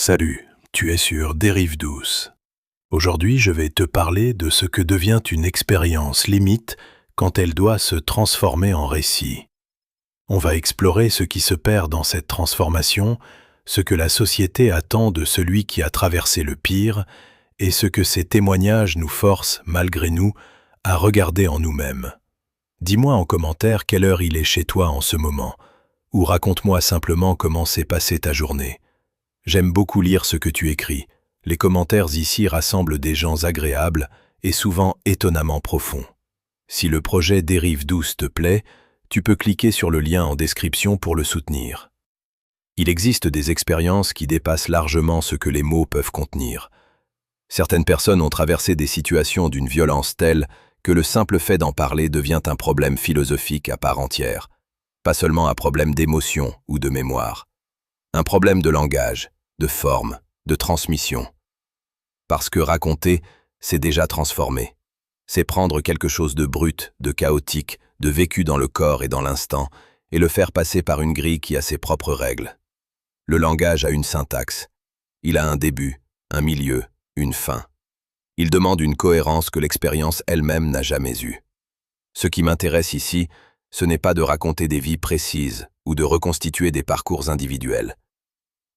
Salut, tu es sur Dérive douce. Aujourd'hui, je vais te parler de ce que devient une expérience limite quand elle doit se transformer en récit. On va explorer ce qui se perd dans cette transformation, ce que la société attend de celui qui a traversé le pire, et ce que ces témoignages nous forcent, malgré nous, à regarder en nous-mêmes. Dis-moi en commentaire quelle heure il est chez toi en ce moment, ou raconte-moi simplement comment s'est passée ta journée. J'aime beaucoup lire ce que tu écris. Les commentaires ici rassemblent des gens agréables et souvent étonnamment profonds. Si le projet Dérive douce te plaît, tu peux cliquer sur le lien en description pour le soutenir. Il existe des expériences qui dépassent largement ce que les mots peuvent contenir. Certaines personnes ont traversé des situations d'une violence telle que le simple fait d'en parler devient un problème philosophique à part entière, pas seulement un problème d'émotion ou de mémoire. Un problème de langage, de forme, de transmission. Parce que raconter, c'est déjà transformer. C'est prendre quelque chose de brut, de chaotique, de vécu dans le corps et dans l'instant, et le faire passer par une grille qui a ses propres règles. Le langage a une syntaxe. Il a un début, un milieu, une fin. Il demande une cohérence que l'expérience elle-même n'a jamais eue. Ce qui m'intéresse ici, ce n'est pas de raconter des vies précises ou de reconstituer des parcours individuels.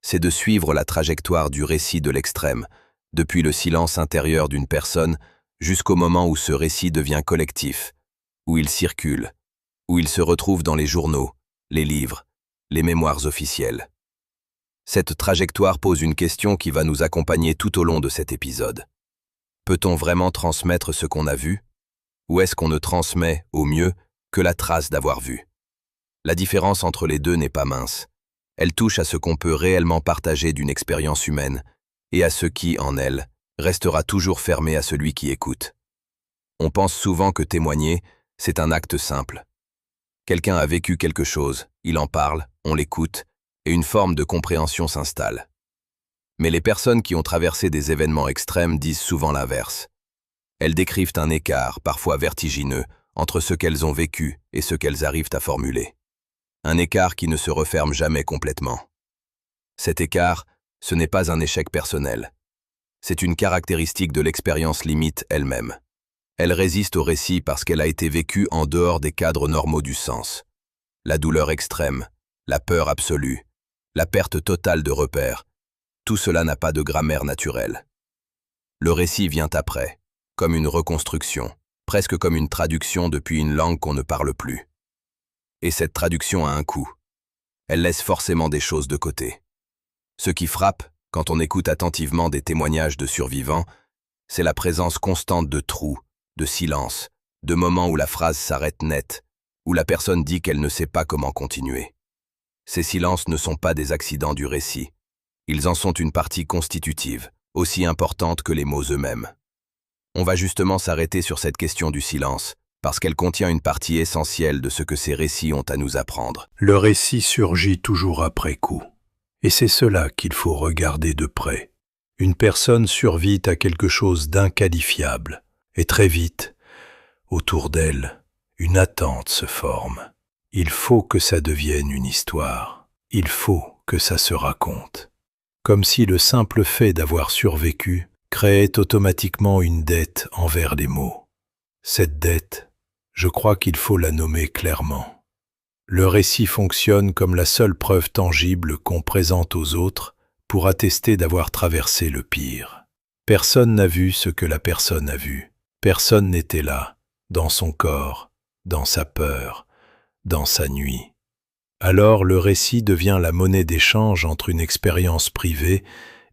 C'est de suivre la trajectoire du récit de l'extrême, depuis le silence intérieur d'une personne jusqu'au moment où ce récit devient collectif, où il circule, où il se retrouve dans les journaux, les livres, les mémoires officielles. Cette trajectoire pose une question qui va nous accompagner tout au long de cet épisode. Peut-on vraiment transmettre ce qu'on a vu? Ou est-ce qu'on ne transmet, au mieux, que la trace d'avoir vu? La différence entre les deux n'est pas mince. Elle touche à ce qu'on peut réellement partager d'une expérience humaine et à ce qui, en elle, restera toujours fermé à celui qui écoute. On pense souvent que témoigner, c'est un acte simple. Quelqu'un a vécu quelque chose, il en parle, on l'écoute, et une forme de compréhension s'installe. Mais les personnes qui ont traversé des événements extrêmes disent souvent l'inverse. Elles décrivent un écart, parfois vertigineux, entre ce qu'elles ont vécu et ce qu'elles arrivent à formuler. Un écart qui ne se referme jamais complètement. Cet écart, ce n'est pas un échec personnel. C'est une caractéristique de l'expérience limite elle-même. Elle résiste au récit parce qu'elle a été vécue en dehors des cadres normaux du sens. La douleur extrême, la peur absolue, la perte totale de repères, tout cela n'a pas de grammaire naturelle. Le récit vient après, comme une reconstruction, presque comme une traduction depuis une langue qu'on ne parle plus. Et cette traduction a un coût. Elle laisse forcément des choses de côté. Ce qui frappe, quand on écoute attentivement des témoignages de survivants, c'est la présence constante de trous, de silences, de moments où la phrase s'arrête net, où la personne dit qu'elle ne sait pas comment continuer. Ces silences ne sont pas des accidents du récit. Ils en sont une partie constitutive, aussi importante que les mots eux-mêmes. On va justement s'arrêter sur cette question du silence, parce qu'elle contient une partie essentielle de ce que ces récits ont à nous apprendre. Le récit surgit toujours après coup. Et c'est cela qu'il faut regarder de près. Une personne survit à quelque chose d'inqualifiable, et très vite, autour d'elle, une attente se forme. Il faut que ça devienne une histoire. Il faut que ça se raconte. Comme si le simple fait d'avoir survécu créait automatiquement une dette envers les mots. Cette dette, je crois qu'il faut la nommer clairement. Le récit fonctionne comme la seule preuve tangible qu'on présente aux autres pour attester d'avoir traversé le pire. Personne n'a vu ce que la personne a vu. Personne n'était là, dans son corps, dans sa peur, dans sa nuit. Alors le récit devient la monnaie d'échange entre une expérience privée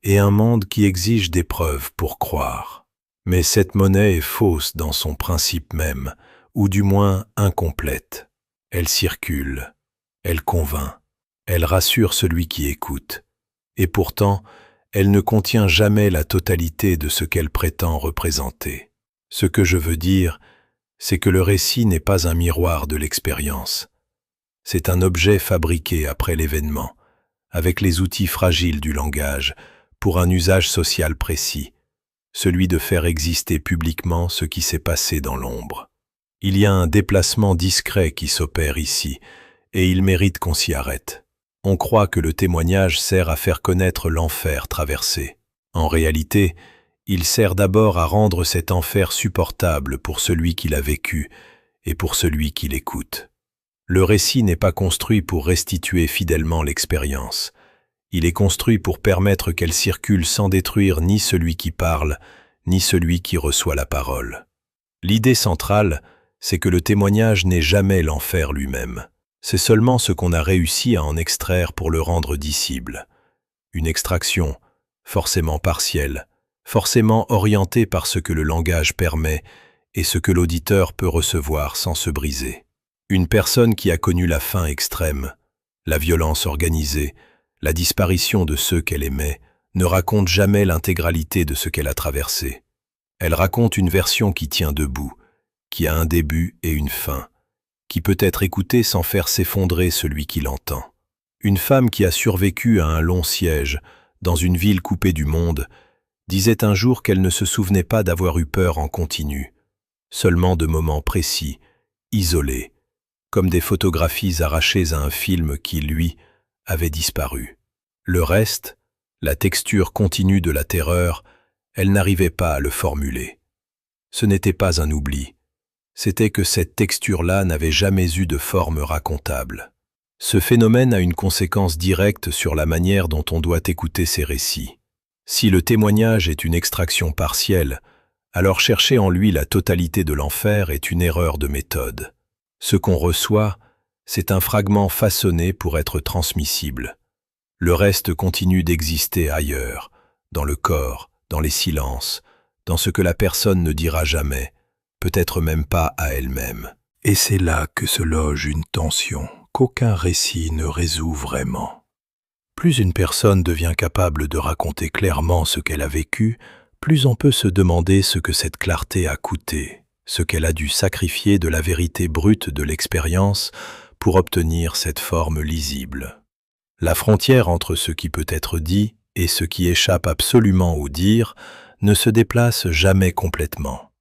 et un monde qui exige des preuves pour croire. Mais cette monnaie est fausse dans son principe même, ou du moins incomplète. Elle circule, elle convainc, elle rassure celui qui écoute. Et pourtant, elle ne contient jamais la totalité de ce qu'elle prétend représenter. Ce que je veux dire, c'est que le récit n'est pas un miroir de l'expérience. C'est un objet fabriqué après l'événement, avec les outils fragiles du langage, pour un usage social précis, celui de faire exister publiquement ce qui s'est passé dans l'ombre. Il y a un déplacement discret qui s'opère ici, et il mérite qu'on s'y arrête. On croit que le témoignage sert à faire connaître l'enfer traversé. En réalité, il sert d'abord à rendre cet enfer supportable pour celui qui l'a vécu et pour celui qui l'écoute. Le récit n'est pas construit pour restituer fidèlement l'expérience. Il est construit pour permettre qu'elle circule sans détruire ni celui qui parle, ni celui qui reçoit la parole. L'idée centrale, c'est que le témoignage n'est jamais l'enfer lui-même. C'est seulement ce qu'on a réussi à en extraire pour le rendre dissible. Une extraction, forcément partielle, forcément orientée par ce que le langage permet et ce que l'auditeur peut recevoir sans se briser. Une personne qui a connu la faim extrême, la violence organisée, la disparition de ceux qu'elle aimait, ne raconte jamais l'intégralité de ce qu'elle a traversé. Elle raconte une version qui tient debout, qui a un début et une fin, qui peut être écoutée sans faire s'effondrer celui qui l'entend. Une femme qui a survécu à un long siège, dans une ville coupée du monde, disait un jour qu'elle ne se souvenait pas d'avoir eu peur en continu, seulement de moments précis, isolés, comme des photographies arrachées à un film qui, lui, avait disparu. Le reste, la texture continue de la terreur, elle n'arrivait pas à le formuler. Ce n'était pas un oubli. C'était que cette texture-là n'avait jamais eu de forme racontable. Ce phénomène a une conséquence directe sur la manière dont on doit écouter ces récits. Si le témoignage est une extraction partielle, alors chercher en lui la totalité de l'enfer est une erreur de méthode. Ce qu'on reçoit, c'est un fragment façonné pour être transmissible. Le reste continue d'exister ailleurs, dans le corps, dans les silences, dans ce que la personne ne dira jamais, peut-être même pas à elle-même. Et c'est là que se loge une tension qu'aucun récit ne résout vraiment. Plus une personne devient capable de raconter clairement ce qu'elle a vécu, plus on peut se demander ce que cette clarté a coûté, ce qu'elle a dû sacrifier de la vérité brute de l'expérience pour obtenir cette forme lisible. La frontière entre ce qui peut être dit et ce qui échappe absolument au dire ne se déplace jamais complètement.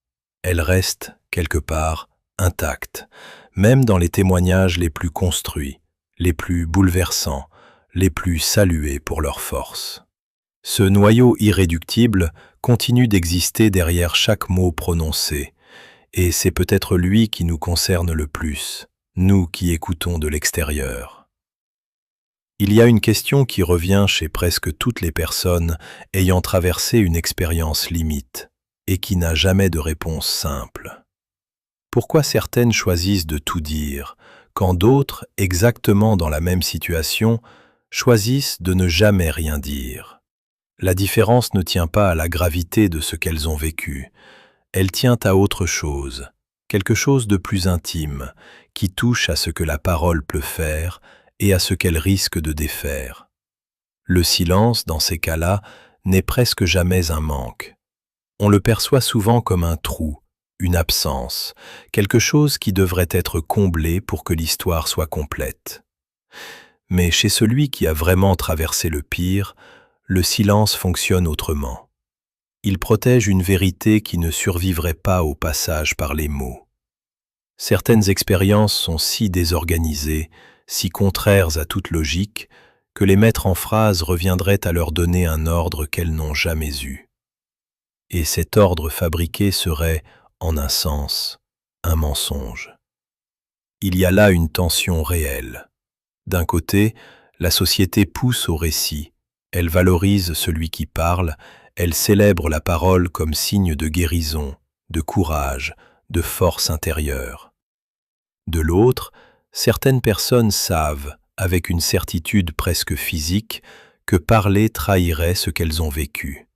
Elle reste, quelque part, intacte, même dans les témoignages les plus construits, les plus bouleversants, les plus salués pour leur force. Ce noyau irréductible continue d'exister derrière chaque mot prononcé, et c'est peut-être lui qui nous concerne le plus, nous qui écoutons de l'extérieur. Il y a une question qui revient chez presque toutes les personnes ayant traversé une expérience limite, et qui n'a jamais de réponse simple. Pourquoi certaines choisissent de tout dire, quand d'autres, exactement dans la même situation, choisissent de ne jamais rien dire? La différence ne tient pas à la gravité de ce qu'elles ont vécu, elle tient à autre chose, quelque chose de plus intime, qui touche à ce que la parole peut faire et à ce qu'elle risque de défaire. Le silence, dans ces cas-là, n'est presque jamais un manque. On le perçoit souvent comme un trou, une absence, quelque chose qui devrait être comblé pour que l'histoire soit complète. Mais chez celui qui a vraiment traversé le pire, le silence fonctionne autrement. Il protège une vérité qui ne survivrait pas au passage par les mots. Certaines expériences sont si désorganisées, si contraires à toute logique, que les mettre en phrase reviendrait à leur donner un ordre qu'elles n'ont jamais eu. Et cet ordre fabriqué serait, en un sens, un mensonge. Il y a là une tension réelle. D'un côté, la société pousse au récit, elle valorise celui qui parle, elle célèbre la parole comme signe de guérison, de courage, de force intérieure. De l'autre, certaines personnes savent, avec une certitude presque physique, que parler trahirait ce qu'elles ont vécu.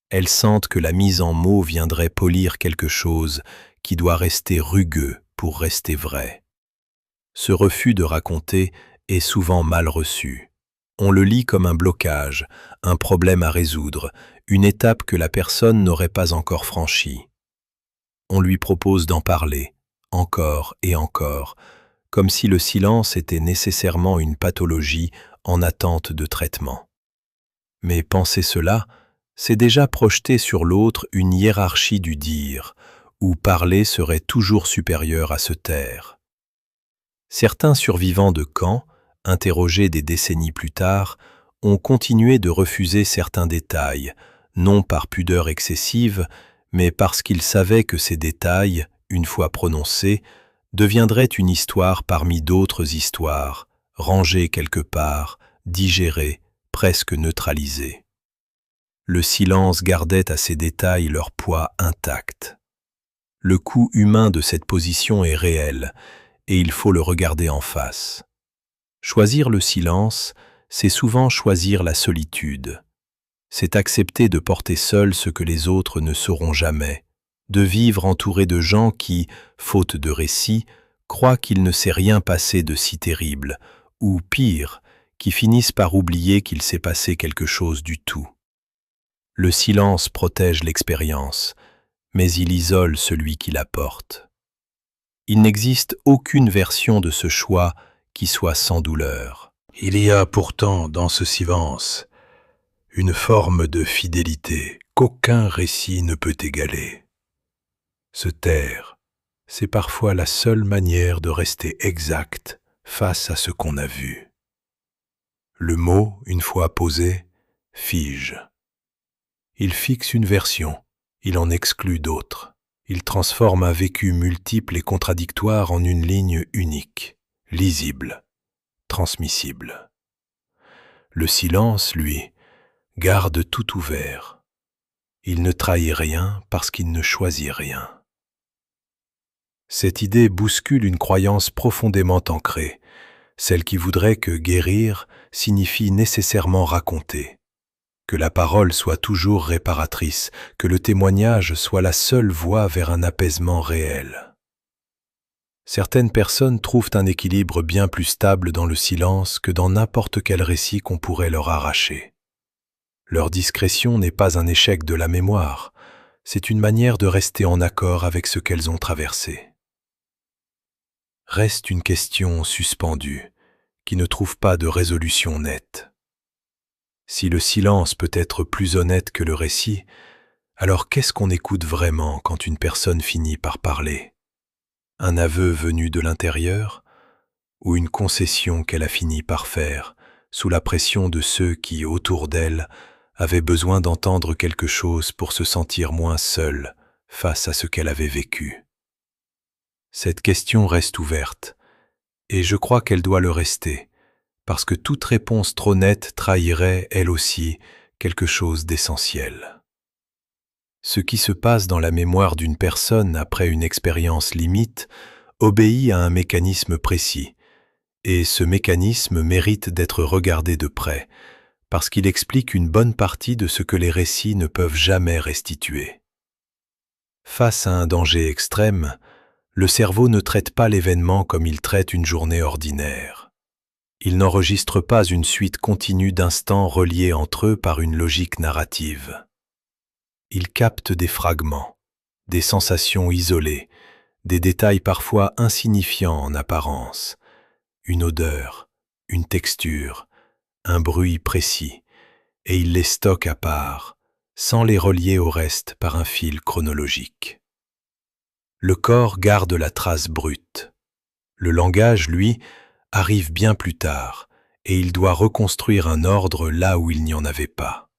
Elles sentent que la mise en mots viendrait polir quelque chose qui doit rester rugueux pour rester vrai. Ce refus de raconter est souvent mal reçu. On le lit comme un blocage, un problème à résoudre, une étape que la personne n'aurait pas encore franchie. On lui propose d'en parler, encore et encore, comme si le silence était nécessairement une pathologie en attente de traitement. Mais penser cela, c'est déjà projeter sur l'autre une hiérarchie du dire, où parler serait toujours supérieur à se taire. Certains survivants de camps, interrogés des décennies plus tard, ont continué de refuser certains détails, non par pudeur excessive, mais parce qu'ils savaient que ces détails, une fois prononcés, deviendraient une histoire parmi d'autres histoires, rangées quelque part, digérées, presque neutralisées. Le silence gardait à ces détails leur poids intact. Le coût humain de cette position est réel, et il faut le regarder en face. Choisir le silence, c'est souvent choisir la solitude. C'est accepter de porter seul ce que les autres ne sauront jamais, de vivre entouré de gens qui, faute de récit, croient qu'il ne s'est rien passé de si terrible, ou pire, qui finissent par oublier qu'il s'est passé quelque chose du tout. Le silence protège l'expérience, mais il isole celui qui la porte. Il n'existe aucune version de ce choix qui soit sans douleur. Il y a pourtant dans ce silence une forme de fidélité qu'aucun récit ne peut égaler. Se taire, c'est parfois la seule manière de rester exact face à ce qu'on a vu. Le mot, une fois posé, fige. Il fixe une version, il en exclut d'autres. Il transforme un vécu multiple et contradictoire en une ligne unique, lisible, transmissible. Le silence, lui, garde tout ouvert. Il ne trahit rien parce qu'il ne choisit rien. Cette idée bouscule une croyance profondément ancrée, celle qui voudrait que guérir signifie nécessairement raconter, que la parole soit toujours réparatrice, que le témoignage soit la seule voie vers un apaisement réel. Certaines personnes trouvent un équilibre bien plus stable dans le silence que dans n'importe quel récit qu'on pourrait leur arracher. Leur discrétion n'est pas un échec de la mémoire, c'est une manière de rester en accord avec ce qu'elles ont traversé. Reste une question suspendue, qui ne trouve pas de résolution nette. Si le silence peut être plus honnête que le récit, alors qu'est-ce qu'on écoute vraiment quand une personne finit par parler? Un aveu venu de l'intérieur, ou une concession qu'elle a fini par faire, sous la pression de ceux qui, autour d'elle, avaient besoin d'entendre quelque chose pour se sentir moins seule face à ce qu'elle avait vécu? Cette question reste ouverte, et je crois qu'elle doit le rester, parce que toute réponse trop nette trahirait, elle aussi, quelque chose d'essentiel. Ce qui se passe dans la mémoire d'une personne après une expérience limite obéit à un mécanisme précis, et ce mécanisme mérite d'être regardé de près, parce qu'il explique une bonne partie de ce que les récits ne peuvent jamais restituer. Face à un danger extrême, le cerveau ne traite pas l'événement comme il traite une journée ordinaire. Il n'enregistre pas une suite continue d'instants reliés entre eux par une logique narrative. Il capte des fragments, des sensations isolées, des détails parfois insignifiants en apparence, une odeur, une texture, un bruit précis, et il les stocke à part, sans les relier au reste par un fil chronologique. Le corps garde la trace brute. Le langage, lui, arrive bien plus tard, et il doit reconstruire un ordre là où il n'y en avait pas.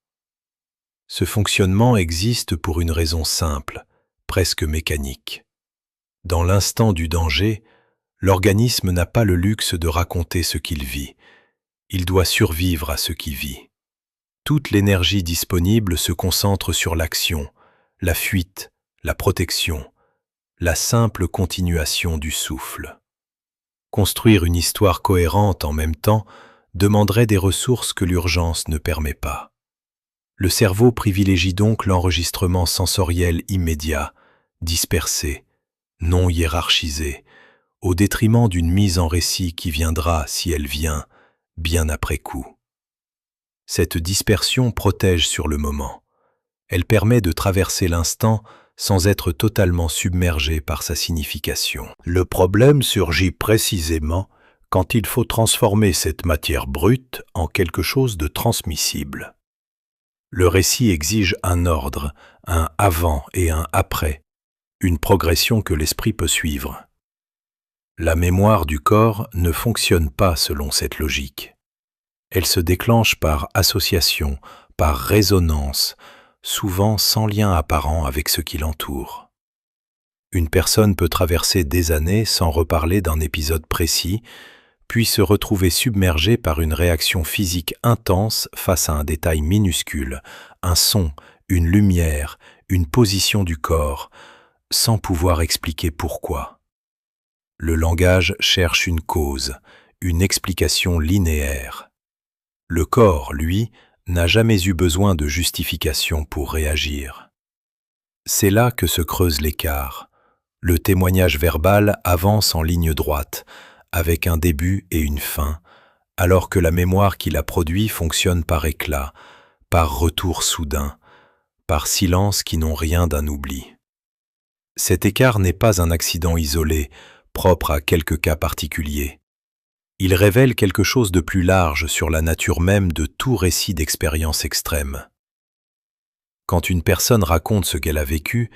Ce fonctionnement existe pour une raison simple, presque mécanique. Dans l'instant du danger, l'organisme n'a pas le luxe de raconter ce qu'il vit. Il doit survivre à ce qui vit. Toute l'énergie disponible se concentre sur l'action, la fuite, la protection, la simple continuation du souffle. Construire une histoire cohérente en même temps demanderait des ressources que l'urgence ne permet pas. Le cerveau privilégie donc l'enregistrement sensoriel immédiat, dispersé, non hiérarchisé, au détriment d'une mise en récit qui viendra, si elle vient, bien après coup. Cette dispersion protège sur le moment. Elle permet de traverser l'instant sans être totalement submergé par sa signification. Le problème surgit précisément quand il faut transformer cette matière brute en quelque chose de transmissible. Le récit exige un ordre, un avant et un après, une progression que l'esprit peut suivre. La mémoire du corps ne fonctionne pas selon cette logique. Elle se déclenche par association, par résonance, souvent sans lien apparent avec ce qui l'entoure. Une personne peut traverser des années sans reparler d'un épisode précis, puis se retrouver submergée par une réaction physique intense face à un détail minuscule, un son, une lumière, une position du corps, sans pouvoir expliquer pourquoi. Le langage cherche une cause, une explication linéaire. Le corps, lui, n'a jamais eu besoin de justification pour réagir. C'est là que se creuse l'écart. Le témoignage verbal avance en ligne droite, avec un début et une fin, alors que la mémoire qui l'a produit fonctionne par éclats, par retour soudain, par silences qui n'ont rien d'un oubli. Cet écart n'est pas un accident isolé, propre à quelques cas particuliers. Il révèle quelque chose de plus large sur la nature même de tout récit d'expérience extrême. Quand une personne raconte ce qu'elle a vécu,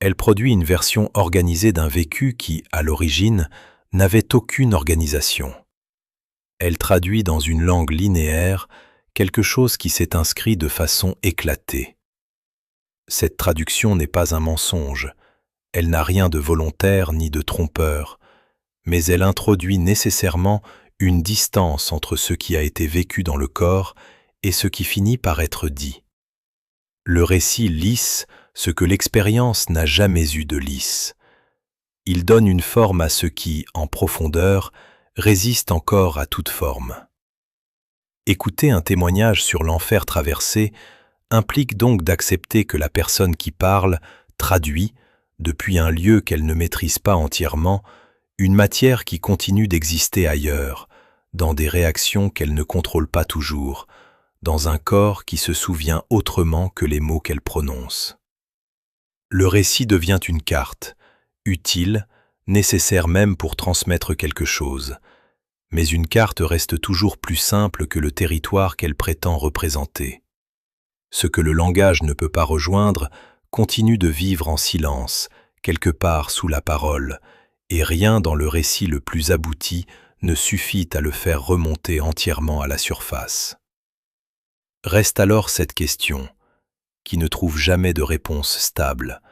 elle produit une version organisée d'un vécu qui, à l'origine, n'avait aucune organisation. Elle traduit dans une langue linéaire quelque chose qui s'est inscrit de façon éclatée. Cette traduction n'est pas un mensonge, elle n'a rien de volontaire ni de trompeur, mais elle introduit nécessairement une distance entre ce qui a été vécu dans le corps et ce qui finit par être dit. Le récit lisse ce que l'expérience n'a jamais eu de lisse. Il donne une forme à ce qui, en profondeur, résiste encore à toute forme. Écouter un témoignage sur l'enfer traversé implique donc d'accepter que la personne qui parle traduit, depuis un lieu qu'elle ne maîtrise pas entièrement, une matière qui continue d'exister ailleurs, dans des réactions qu'elle ne contrôle pas toujours, dans un corps qui se souvient autrement que les mots qu'elle prononce. Le récit devient une carte, utile, nécessaire même pour transmettre quelque chose, mais une carte reste toujours plus simple que le territoire qu'elle prétend représenter. Ce que le langage ne peut pas rejoindre continue de vivre en silence, quelque part sous la parole, et rien dans le récit le plus abouti ne suffit à le faire remonter entièrement à la surface. Reste alors cette question, qui ne trouve jamais de réponse stable,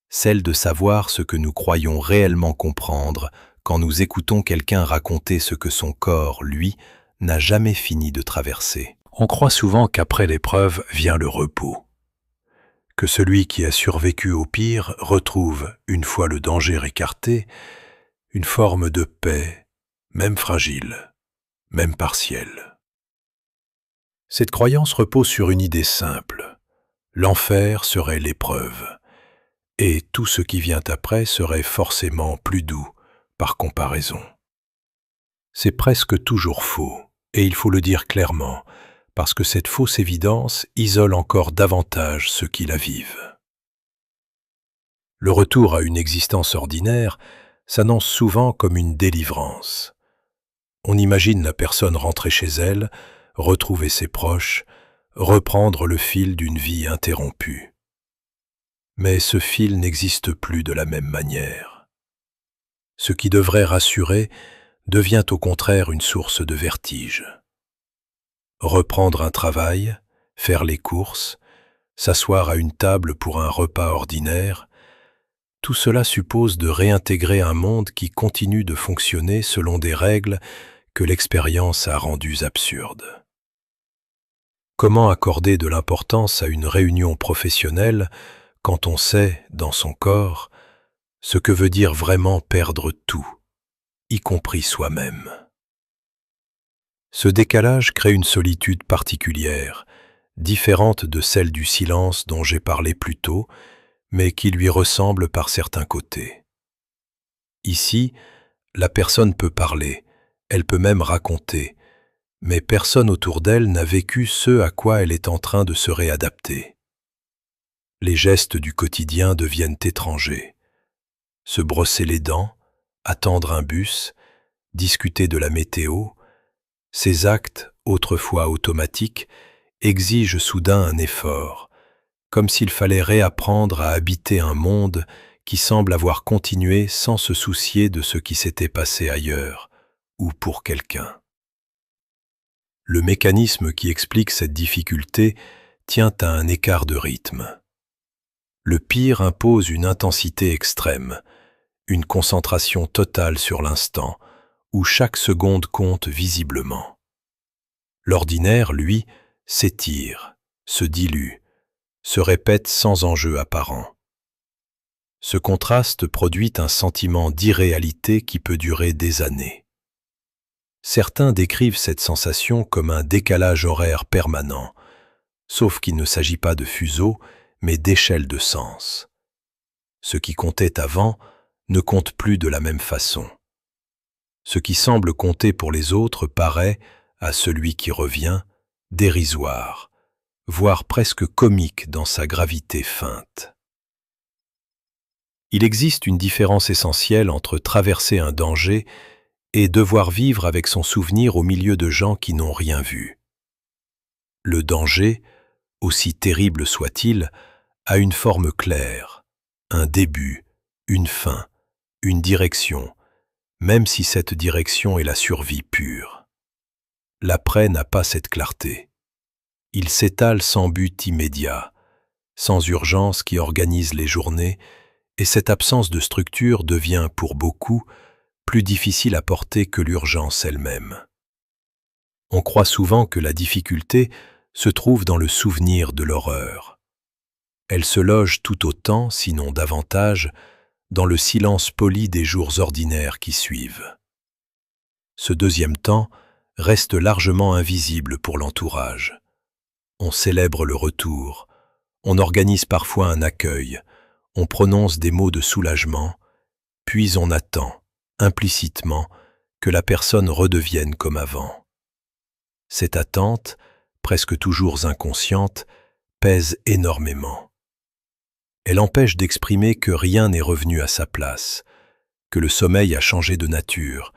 celle de savoir ce que nous croyons réellement comprendre quand nous écoutons quelqu'un raconter ce que son corps, lui, n'a jamais fini de traverser. On croit souvent qu'après l'épreuve vient le repos, que celui qui a survécu au pire retrouve, une fois le danger écarté, une forme de paix, même fragile, même partielle. Cette croyance repose sur une idée simple. L'enfer serait l'épreuve, et tout ce qui vient après serait forcément plus doux, par comparaison. C'est presque toujours faux, et il faut le dire clairement, parce que cette fausse évidence isole encore davantage ceux qui la vivent. Le retour à une existence ordinaire s'annonce souvent comme une délivrance. On imagine la personne rentrer chez elle, retrouver ses proches, reprendre le fil d'une vie interrompue. Mais ce fil n'existe plus de la même manière. Ce qui devrait rassurer devient au contraire une source de vertige. Reprendre un travail, faire les courses, s'asseoir à une table pour un repas ordinaire, tout cela suppose de réintégrer un monde qui continue de fonctionner selon des règles que l'expérience a rendues absurdes. Comment accorder de l'importance à une réunion professionnelle quand on sait, dans son corps, ce que veut dire vraiment perdre tout, y compris soi-même? Ce décalage crée une solitude particulière, différente de celle du silence dont j'ai parlé plus tôt, mais qui lui ressemble par certains côtés. Ici, la personne peut parler, elle peut même raconter, mais personne autour d'elle n'a vécu ce à quoi elle est en train de se réadapter. Les gestes du quotidien deviennent étrangers. Se brosser les dents, attendre un bus, discuter de la météo, ces actes, autrefois automatiques, exigent soudain un effort, comme s'il fallait réapprendre à habiter un monde qui semble avoir continué sans se soucier de ce qui s'était passé ailleurs ou pour quelqu'un. Le mécanisme qui explique cette difficulté tient à un écart de rythme. Le pire impose une intensité extrême, une concentration totale sur l'instant, où chaque seconde compte visiblement. L'ordinaire, lui, s'étire, se dilue, se répète sans enjeu apparent. Ce contraste produit un sentiment d'irréalité qui peut durer des années. Certains décrivent cette sensation comme un décalage horaire permanent, sauf qu'il ne s'agit pas de fuseaux, mais d'échelles de sens. Ce qui comptait avant ne compte plus de la même façon. Ce qui semble compter pour les autres paraît, à celui qui revient, dérisoire, voire presque comique dans sa gravité feinte. Il existe une différence essentielle entre traverser un danger et devoir vivre avec son souvenir au milieu de gens qui n'ont rien vu. Le danger, aussi terrible soit-il, a une forme claire, un début, une fin, une direction, même si cette direction est la survie pure. L'après n'a pas cette clarté. Il s'étale sans but immédiat, sans urgence qui organise les journées, et cette absence de structure devient, pour beaucoup, plus difficile à porter que l'urgence elle-même. On croit souvent que la difficulté se trouve dans le souvenir de l'horreur. Elle se loge tout autant, sinon davantage, dans le silence poli des jours ordinaires qui suivent. Ce deuxième temps reste largement invisible pour l'entourage. On célèbre le retour, on organise parfois un accueil, on prononce des mots de soulagement, puis on attend, implicitement, que la personne redevienne comme avant. Cette attente, presque toujours inconsciente, pèse énormément. Elle empêche d'exprimer que rien n'est revenu à sa place, que le sommeil a changé de nature,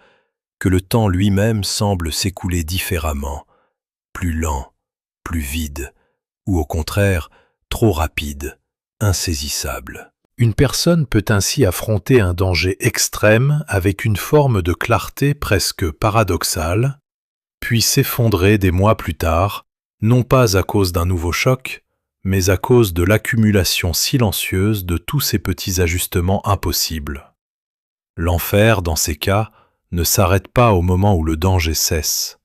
que le temps lui-même semble s'écouler différemment, plus lent, plus vide, ou au contraire, trop rapide, insaisissable. Une personne peut ainsi affronter un danger extrême avec une forme de clarté presque paradoxale, puis s'effondrer des mois plus tard, non pas à cause d'un nouveau choc, mais à cause de l'accumulation silencieuse de tous ces petits ajustements impossibles. L'enfer, dans ces cas, ne s'arrête pas au moment où le danger cesse.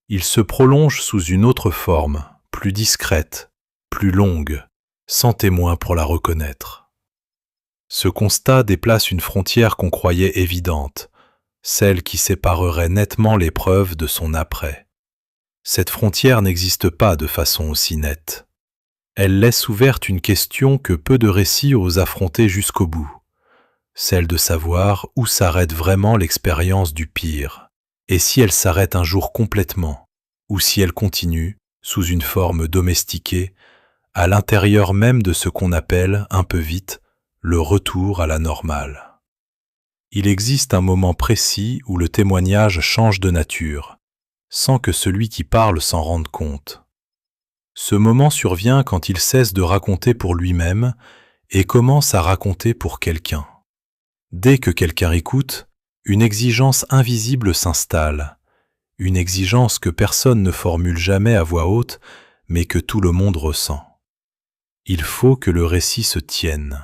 Il se prolonge sous une autre forme, plus discrète, plus longue, sans témoin pour la reconnaître. Ce constat déplace une frontière qu'on croyait évidente, celle qui séparerait nettement l'épreuve de son après. Cette frontière n'existe pas de façon aussi nette. Elle laisse ouverte une question que peu de récits osent affronter jusqu'au bout, celle de savoir où s'arrête vraiment l'expérience du pire, et si elle s'arrête un jour complètement, ou si elle continue, sous une forme domestiquée, à l'intérieur même de ce qu'on appelle, un peu vite, le retour à la normale. Il existe un moment précis où le témoignage change de nature, sans que celui qui parle s'en rende compte. Ce moment survient quand il cesse de raconter pour lui-même et commence à raconter pour quelqu'un. Dès que quelqu'un écoute, une exigence invisible s'installe, une exigence que personne ne formule jamais à voix haute, mais que tout le monde ressent. Il faut que le récit se tienne.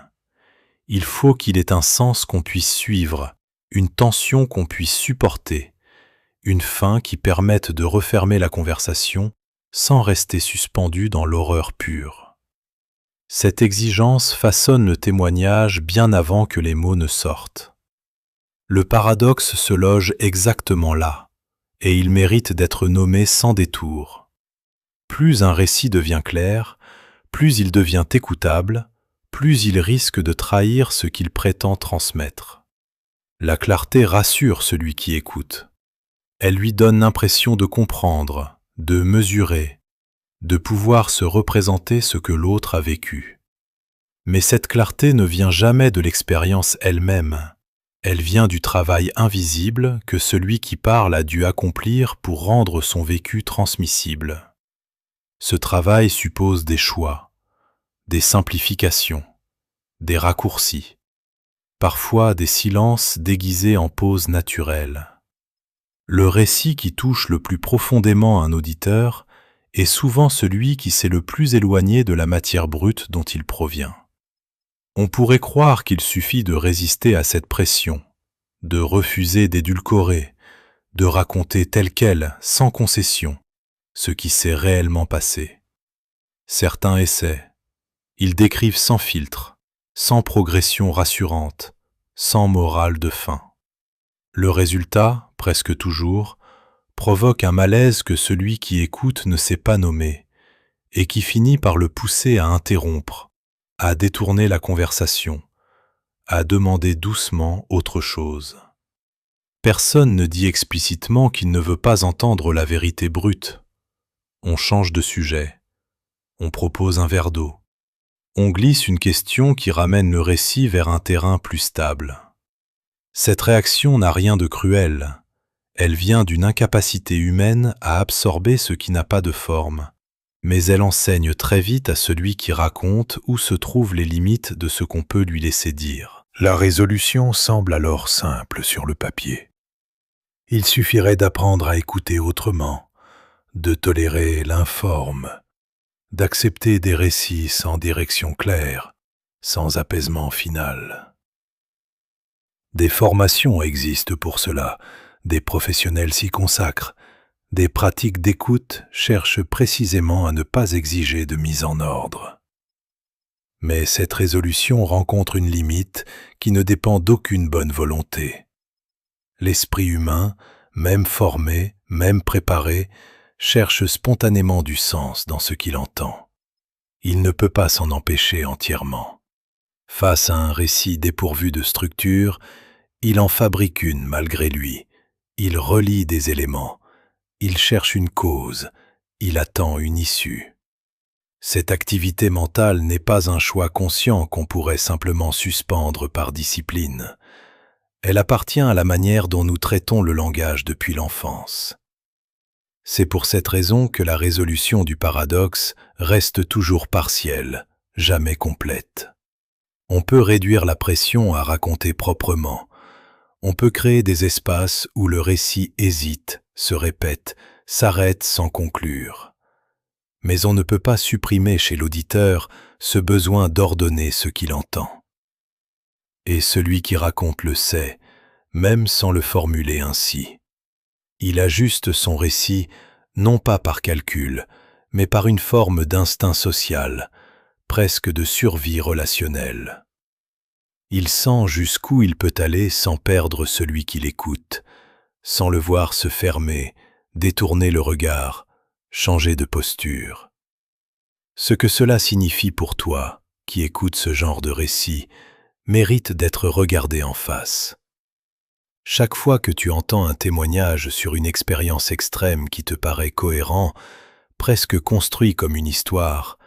Il faut qu'il ait un sens qu'on puisse suivre, une tension qu'on puisse supporter, une fin qui permette de refermer la conversation sans rester suspendu dans l'horreur pure. Cette exigence façonne le témoignage bien avant que les mots ne sortent. Le paradoxe se loge exactement là, et il mérite d'être nommé sans détour. Plus un récit devient clair, plus il devient écoutable, plus il risque de trahir ce qu'il prétend transmettre. La clarté rassure celui qui écoute. Elle lui donne l'impression de comprendre, de mesurer, de pouvoir se représenter ce que l'autre a vécu. Mais cette clarté ne vient jamais de l'expérience elle-même. Elle vient du travail invisible que celui qui parle a dû accomplir pour rendre son vécu transmissible. Ce travail suppose des choix, des simplifications, des raccourcis, parfois des silences déguisés en pause naturelle. Le récit qui touche le plus profondément un auditeur est souvent celui qui s'est le plus éloigné de la matière brute dont il provient. On pourrait croire qu'il suffit de résister à cette pression, de refuser d'édulcorer, de raconter tel quel, sans concession, ce qui s'est réellement passé. Certains essaient. Ils décrivent sans filtre, sans progression rassurante, sans morale de fin. Le résultat, presque toujours, provoque un malaise que celui qui écoute ne sait pas nommer et qui finit par le pousser à interrompre, à détourner la conversation, à demander doucement autre chose. Personne ne dit explicitement qu'il ne veut pas entendre la vérité brute. On change de sujet, on propose un verre d'eau, on glisse une question qui ramène le récit vers un terrain plus stable. Cette réaction n'a rien de cruel, elle vient d'une incapacité humaine à absorber ce qui n'a pas de forme, mais elle enseigne très vite à celui qui raconte où se trouvent les limites de ce qu'on peut lui laisser dire. La résolution semble alors simple sur le papier. Il suffirait d'apprendre à écouter autrement, de tolérer l'informe, d'accepter des récits sans direction claire, sans apaisement final. Des formations existent pour cela, des professionnels s'y consacrent, des pratiques d'écoute cherchent précisément à ne pas exiger de mise en ordre. Mais cette résolution rencontre une limite qui ne dépend d'aucune bonne volonté. L'esprit humain, même formé, même préparé, cherche spontanément du sens dans ce qu'il entend. Il ne peut pas s'en empêcher entièrement. Face à un récit dépourvu de structure, il en fabrique une malgré lui. Il relie des éléments. Il cherche une cause. Il attend une issue. Cette activité mentale n'est pas un choix conscient qu'on pourrait simplement suspendre par discipline. Elle appartient à la manière dont nous traitons le langage depuis l'enfance. C'est pour cette raison que la résolution du paradoxe reste toujours partielle, jamais complète. On peut réduire la pression à raconter proprement. On peut créer des espaces où le récit hésite, se répète, s'arrête sans conclure. Mais on ne peut pas supprimer chez l'auditeur ce besoin d'ordonner ce qu'il entend. Et celui qui raconte le sait, même sans le formuler ainsi. Il ajuste son récit non pas par calcul, mais par une forme d'instinct social, presque de survie relationnelle. Il sent jusqu'où il peut aller sans perdre celui qui l'écoute, sans le voir se fermer, détourner le regard, changer de posture. Ce que cela signifie pour toi, qui écoutes ce genre de récit, mérite d'être regardé en face. Chaque fois que tu entends un témoignage sur une expérience extrême qui te paraît cohérent, presque construit comme une histoire,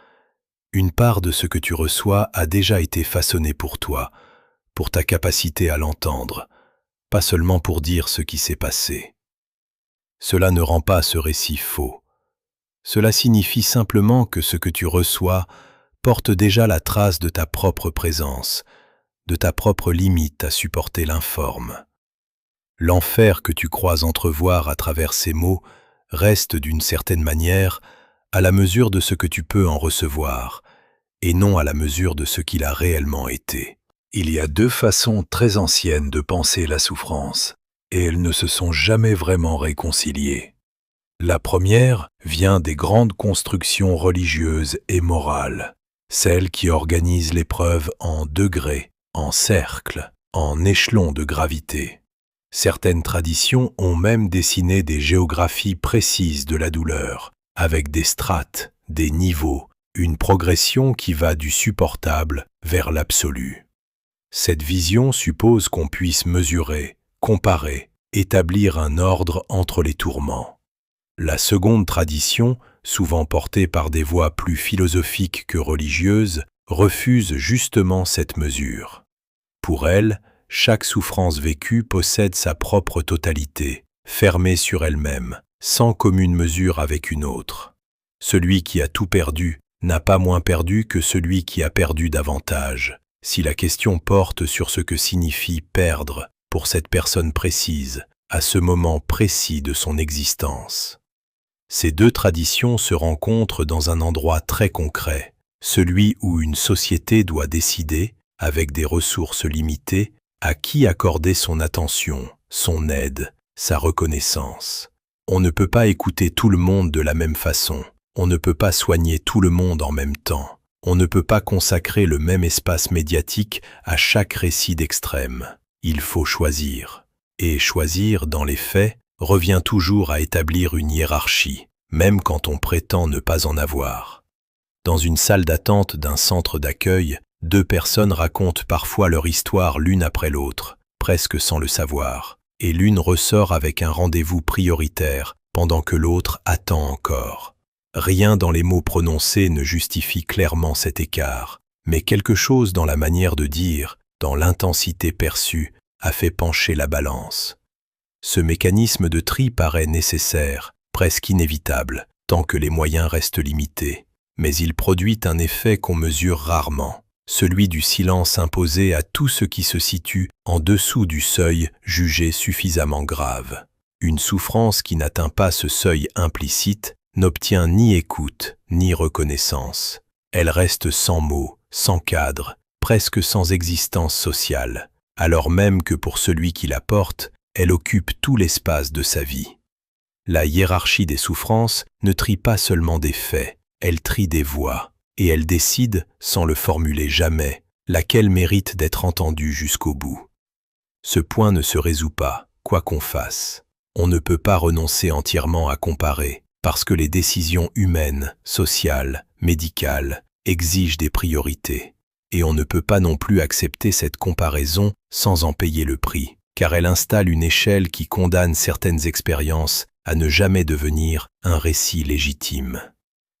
une part de ce que tu reçois a déjà été façonnée pour toi, pour ta capacité à l'entendre, pas seulement pour dire ce qui s'est passé. Cela ne rend pas ce récit faux. Cela signifie simplement que ce que tu reçois porte déjà la trace de ta propre présence, de ta propre limite à supporter l'informe. L'enfer que tu crois entrevoir à travers ces mots reste d'une certaine manière à la mesure de ce que tu peux en recevoir, et non à la mesure de ce qu'il a réellement été. Il y a deux façons très anciennes de penser la souffrance, et elles ne se sont jamais vraiment réconciliées. La première vient des grandes constructions religieuses et morales, celles qui organisent l'épreuve en degrés, en cercles, en échelons de gravité. Certaines traditions ont même dessiné des géographies précises de la douleur, avec des strates, des niveaux, une progression qui va du supportable vers l'absolu. Cette vision suppose qu'on puisse mesurer, comparer, établir un ordre entre les tourments. La seconde tradition, souvent portée par des voix plus philosophiques que religieuses, refuse justement cette mesure. Pour elle, chaque souffrance vécue possède sa propre totalité, fermée sur elle-même, sans commune mesure avec une autre. Celui qui a tout perdu n'a pas moins perdu que celui qui a perdu davantage, Si la question porte sur ce que signifie perdre pour cette personne précise, à ce moment précis de son existence. Ces deux traditions se rencontrent dans un endroit très concret, celui où une société doit décider, avec des ressources limitées, à qui accorder son attention, son aide, sa reconnaissance. On ne peut pas écouter tout le monde de la même façon, on ne peut pas soigner tout le monde en même temps, on ne peut pas consacrer le même espace médiatique à chaque récit d'extrême. Il faut choisir. Et choisir, dans les faits, revient toujours à établir une hiérarchie, même quand on prétend ne pas en avoir. Dans une salle d'attente d'un centre d'accueil, deux personnes racontent parfois leur histoire l'une après l'autre, presque sans le savoir, et l'une ressort avec un rendez-vous prioritaire, pendant que l'autre attend encore. Rien dans les mots prononcés ne justifie clairement cet écart, mais quelque chose dans la manière de dire, dans l'intensité perçue, a fait pencher la balance. Ce mécanisme de tri paraît nécessaire, presque inévitable, tant que les moyens restent limités. Mais il produit un effet qu'on mesure rarement, celui du silence imposé à tout ce qui se situe en dessous du seuil jugé suffisamment grave. Une souffrance qui n'atteint pas ce seuil implicite n'obtient ni écoute, ni reconnaissance. Elle reste sans mots, sans cadre, presque sans existence sociale, alors même que pour celui qui la porte, elle occupe tout l'espace de sa vie. La hiérarchie des souffrances ne trie pas seulement des faits, elle trie des voix, et elle décide, sans le formuler jamais, laquelle mérite d'être entendue jusqu'au bout. Ce point ne se résout pas, quoi qu'on fasse. On ne peut pas renoncer entièrement à comparer, parce que les décisions humaines, sociales, médicales, exigent des priorités. Et on ne peut pas non plus accepter cette comparaison sans en payer le prix, car elle installe une échelle qui condamne certaines expériences à ne jamais devenir un récit légitime.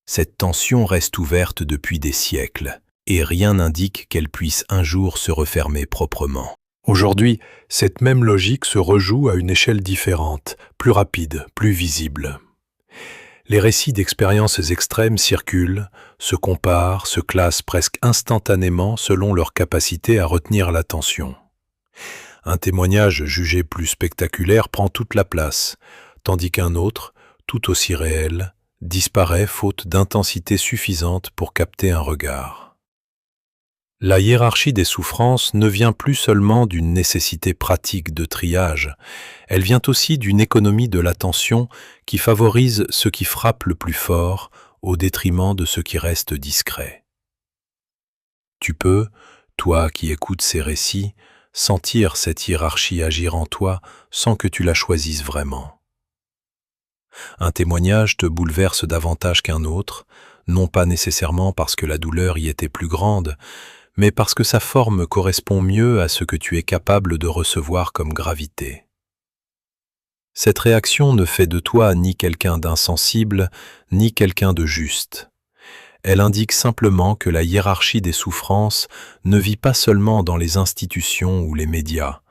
Cette tension reste ouverte depuis des siècles, et rien n'indique qu'elle puisse un jour se refermer proprement. Aujourd'hui, cette même logique se rejoue à une échelle différente, plus rapide, plus visible. Les récits d'expériences extrêmes circulent, se comparent, se classent presque instantanément selon leur capacité à retenir l'attention. Un témoignage jugé plus spectaculaire prend toute la place, tandis qu'un autre, tout aussi réel, disparaît faute d'intensité suffisante pour capter un regard. La hiérarchie des souffrances ne vient plus seulement d'une nécessité pratique de triage, elle vient aussi d'une économie de l'attention qui favorise ce qui frappe le plus fort au détriment de ce qui reste discret. Tu peux, toi qui écoutes ces récits, sentir cette hiérarchie agir en toi sans que tu la choisisses vraiment. Un témoignage te bouleverse davantage qu'un autre, non pas nécessairement parce que la douleur y était plus grande, mais parce que sa forme correspond mieux à ce que tu es capable de recevoir comme gravité. Cette réaction ne fait de toi ni quelqu'un d'insensible, ni quelqu'un de juste. Elle indique simplement que la hiérarchie des souffrances ne vit pas seulement dans les institutions ou les médias,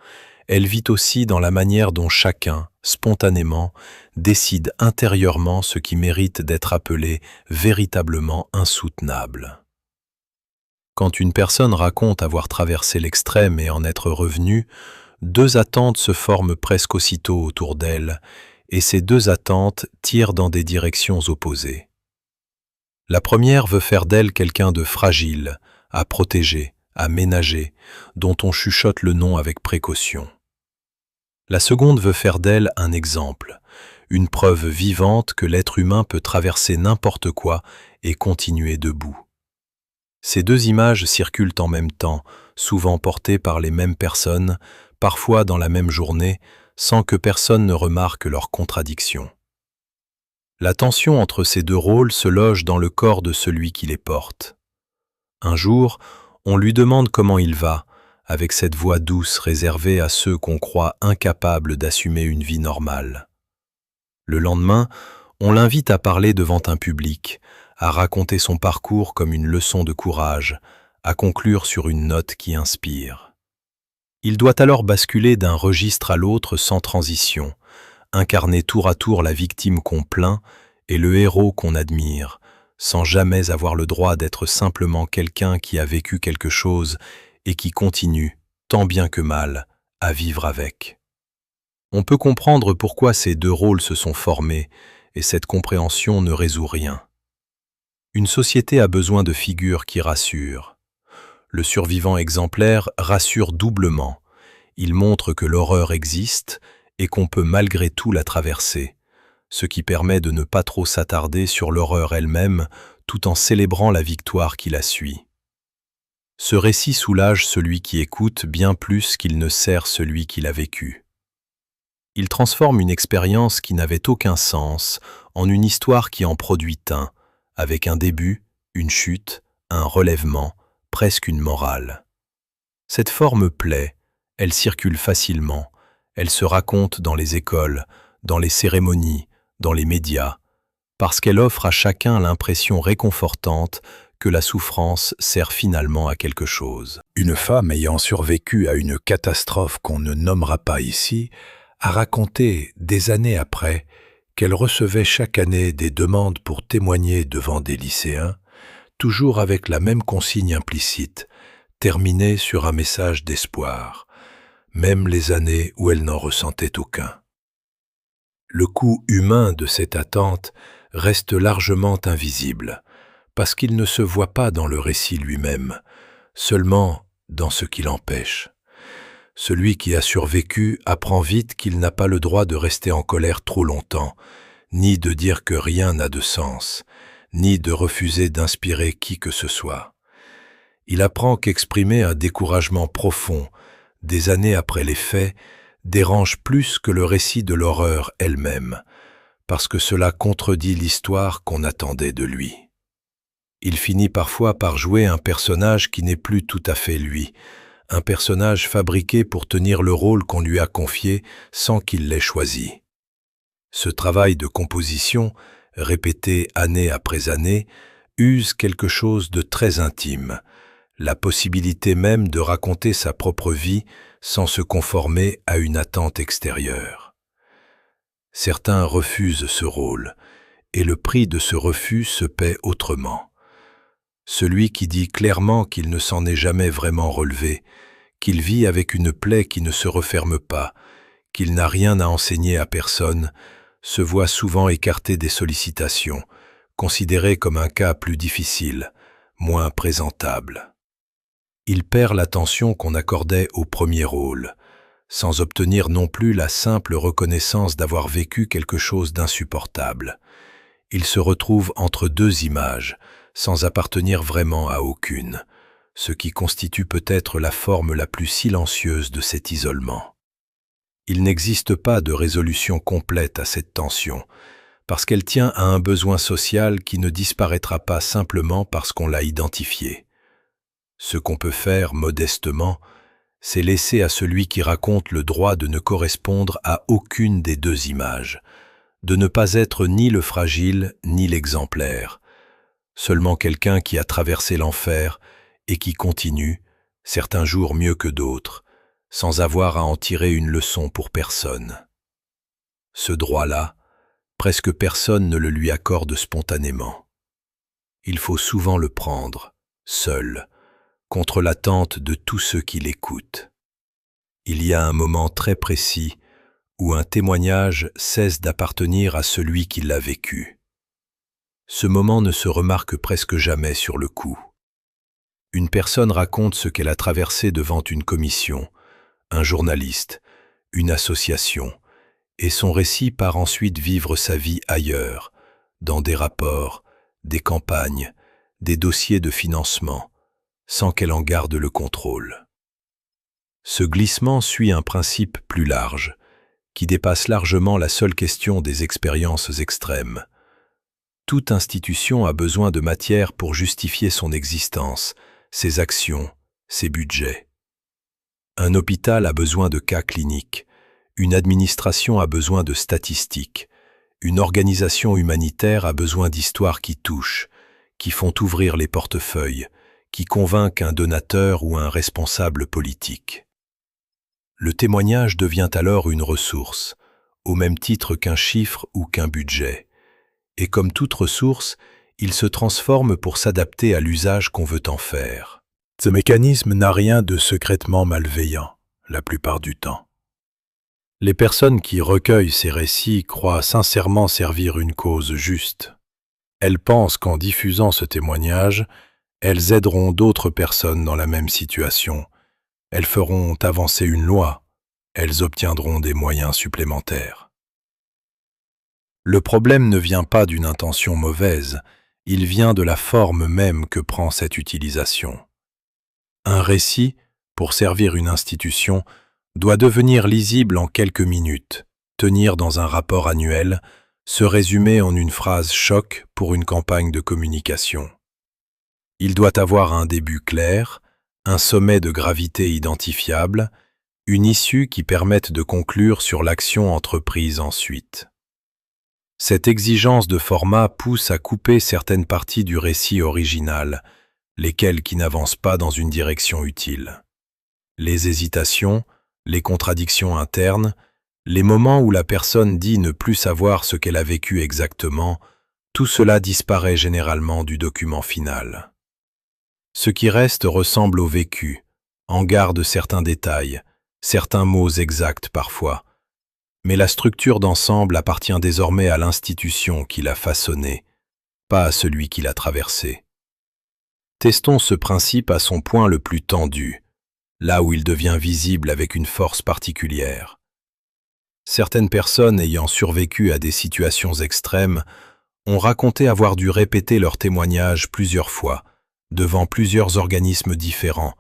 elle vit aussi dans la manière dont chacun, spontanément, décide intérieurement ce qui mérite d'être appelé véritablement insoutenable. Quand une personne raconte avoir traversé l'extrême et en être revenue, deux attentes se forment presque aussitôt autour d'elle, et ces deux attentes tirent dans des directions opposées. La première veut faire d'elle quelqu'un de fragile, à protéger, à ménager, dont on chuchote le nom avec précaution. La seconde veut faire d'elle un exemple, une preuve vivante que l'être humain peut traverser n'importe quoi et continuer debout. Ces deux images circulent en même temps, souvent portées par les mêmes personnes, parfois dans la même journée, sans que personne ne remarque leur contradiction. La tension entre ces deux rôles se loge dans le corps de celui qui les porte. Un jour, on lui demande comment il va, avec cette voix douce réservée à ceux qu'on croit incapables d'assumer une vie normale. Le lendemain, on l'invite à parler devant un public, à raconter son parcours comme une leçon de courage, à conclure sur une note qui inspire. Il doit alors basculer d'un registre à l'autre sans transition, incarner tour à tour la victime qu'on plaint et le héros qu'on admire, sans jamais avoir le droit d'être simplement quelqu'un qui a vécu quelque chose et qui continue, tant bien que mal, à vivre avec. On peut comprendre pourquoi ces deux rôles se sont formés, et cette compréhension ne résout rien. Une société a besoin de figures qui rassurent. Le survivant exemplaire rassure doublement. Il montre que l'horreur existe et qu'on peut malgré tout la traverser, ce qui permet de ne pas trop s'attarder sur l'horreur elle-même tout en célébrant la victoire qui la suit. Ce récit soulage celui qui écoute bien plus qu'il ne sert celui qui l'a vécu. Il transforme une expérience qui n'avait aucun sens en une histoire qui en produit un, avec un début, une chute, un relèvement, presque une morale. Cette forme plaît, elle circule facilement, elle se raconte dans les écoles, dans les cérémonies, dans les médias, parce qu'elle offre à chacun l'impression réconfortante que la souffrance sert finalement à quelque chose. Une femme ayant survécu à une catastrophe qu'on ne nommera pas ici a raconté, des années après, qu'elle recevait chaque année des demandes pour témoigner devant des lycéens, toujours avec la même consigne implicite, terminée sur un message d'espoir, même les années où elle n'en ressentait aucun. Le coût humain de cette attente reste largement invisible, parce qu'il ne se voit pas dans le récit lui-même, seulement dans ce qui l'empêche. Celui qui a survécu apprend vite qu'il n'a pas le droit de rester en colère trop longtemps, ni de dire que rien n'a de sens, ni de refuser d'inspirer qui que ce soit. Il apprend qu'exprimer un découragement profond, des années après les faits, dérange plus que le récit de l'horreur elle-même, parce que cela contredit l'histoire qu'on attendait de lui. Il finit parfois par jouer un personnage qui n'est plus tout à fait lui, un personnage fabriqué pour tenir le rôle qu'on lui a confié sans qu'il l'ait choisi. Ce travail de composition, répété année après année, use quelque chose de très intime, la possibilité même de raconter sa propre vie sans se conformer à une attente extérieure. Certains refusent ce rôle, et le prix de ce refus se paie autrement. Celui qui dit clairement qu'il ne s'en est jamais vraiment relevé, qu'il vit avec une plaie qui ne se referme pas, qu'il n'a rien à enseigner à personne, se voit souvent écarté des sollicitations, considéré comme un cas plus difficile, moins présentable. Il perd l'attention qu'on accordait au premier rôle, sans obtenir non plus la simple reconnaissance d'avoir vécu quelque chose d'insupportable. Il se retrouve entre deux images, sans appartenir vraiment à aucune, ce qui constitue peut-être la forme la plus silencieuse de cet isolement. Il n'existe pas de résolution complète à cette tension, parce qu'elle tient à un besoin social qui ne disparaîtra pas simplement parce qu'on l'a identifié. Ce qu'on peut faire modestement, c'est laisser à celui qui raconte le droit de ne correspondre à aucune des deux images, de ne pas être ni le fragile ni l'exemplaire, seulement quelqu'un qui a traversé l'enfer et qui continue, certains jours mieux que d'autres, sans avoir à en tirer une leçon pour personne. Ce droit-là, presque personne ne le lui accorde spontanément. Il faut souvent le prendre, seul, contre l'attente de tous ceux qui l'écoutent. Il y a un moment très précis où un témoignage cesse d'appartenir à celui qui l'a vécu. Ce moment ne se remarque presque jamais sur le coup. Une personne raconte ce qu'elle a traversé devant une commission, un journaliste, une association, et son récit part ensuite vivre sa vie ailleurs, dans des rapports, des campagnes, des dossiers de financement, sans qu'elle en garde le contrôle. Ce glissement suit un principe plus large, qui dépasse largement la seule question des expériences extrêmes. Toute institution a besoin de matière pour justifier son existence, ses actions, ses budgets. Un hôpital a besoin de cas cliniques, une administration a besoin de statistiques, une organisation humanitaire a besoin d'histoires qui touchent, qui font ouvrir les portefeuilles, qui convainquent un donateur ou un responsable politique. Le témoignage devient alors une ressource, au même titre qu'un chiffre ou qu'un budget. Et comme toute ressource, il se transforme pour s'adapter à l'usage qu'on veut en faire. Ce mécanisme n'a rien de secrètement malveillant, la plupart du temps. Les personnes qui recueillent ces récits croient sincèrement servir une cause juste. Elles pensent qu'en diffusant ce témoignage, elles aideront d'autres personnes dans la même situation. Elles feront avancer une loi. Elles obtiendront des moyens supplémentaires. Le problème ne vient pas d'une intention mauvaise, il vient de la forme même que prend cette utilisation. Un récit, pour servir une institution, doit devenir lisible en quelques minutes, tenir dans un rapport annuel, se résumer en une phrase choc pour une campagne de communication. Il doit avoir un début clair, un sommet de gravité identifiable, une issue qui permette de conclure sur l'action entreprise ensuite. Cette exigence de format pousse à couper certaines parties du récit original, lesquelles qui n'avancent pas dans une direction utile. Les hésitations, les contradictions internes, les moments où la personne dit ne plus savoir ce qu'elle a vécu exactement, tout cela disparaît généralement du document final. Ce qui reste ressemble au vécu, en garde certains détails, certains mots exacts parfois, mais la structure d'ensemble appartient désormais à l'institution qui l'a façonné, pas à celui qui l'a traversé. Testons ce principe à son point le plus tendu, là où il devient visible avec une force particulière. Certaines personnes ayant survécu à des situations extrêmes ont raconté avoir dû répéter leur témoignage plusieurs fois, devant plusieurs organismes différents,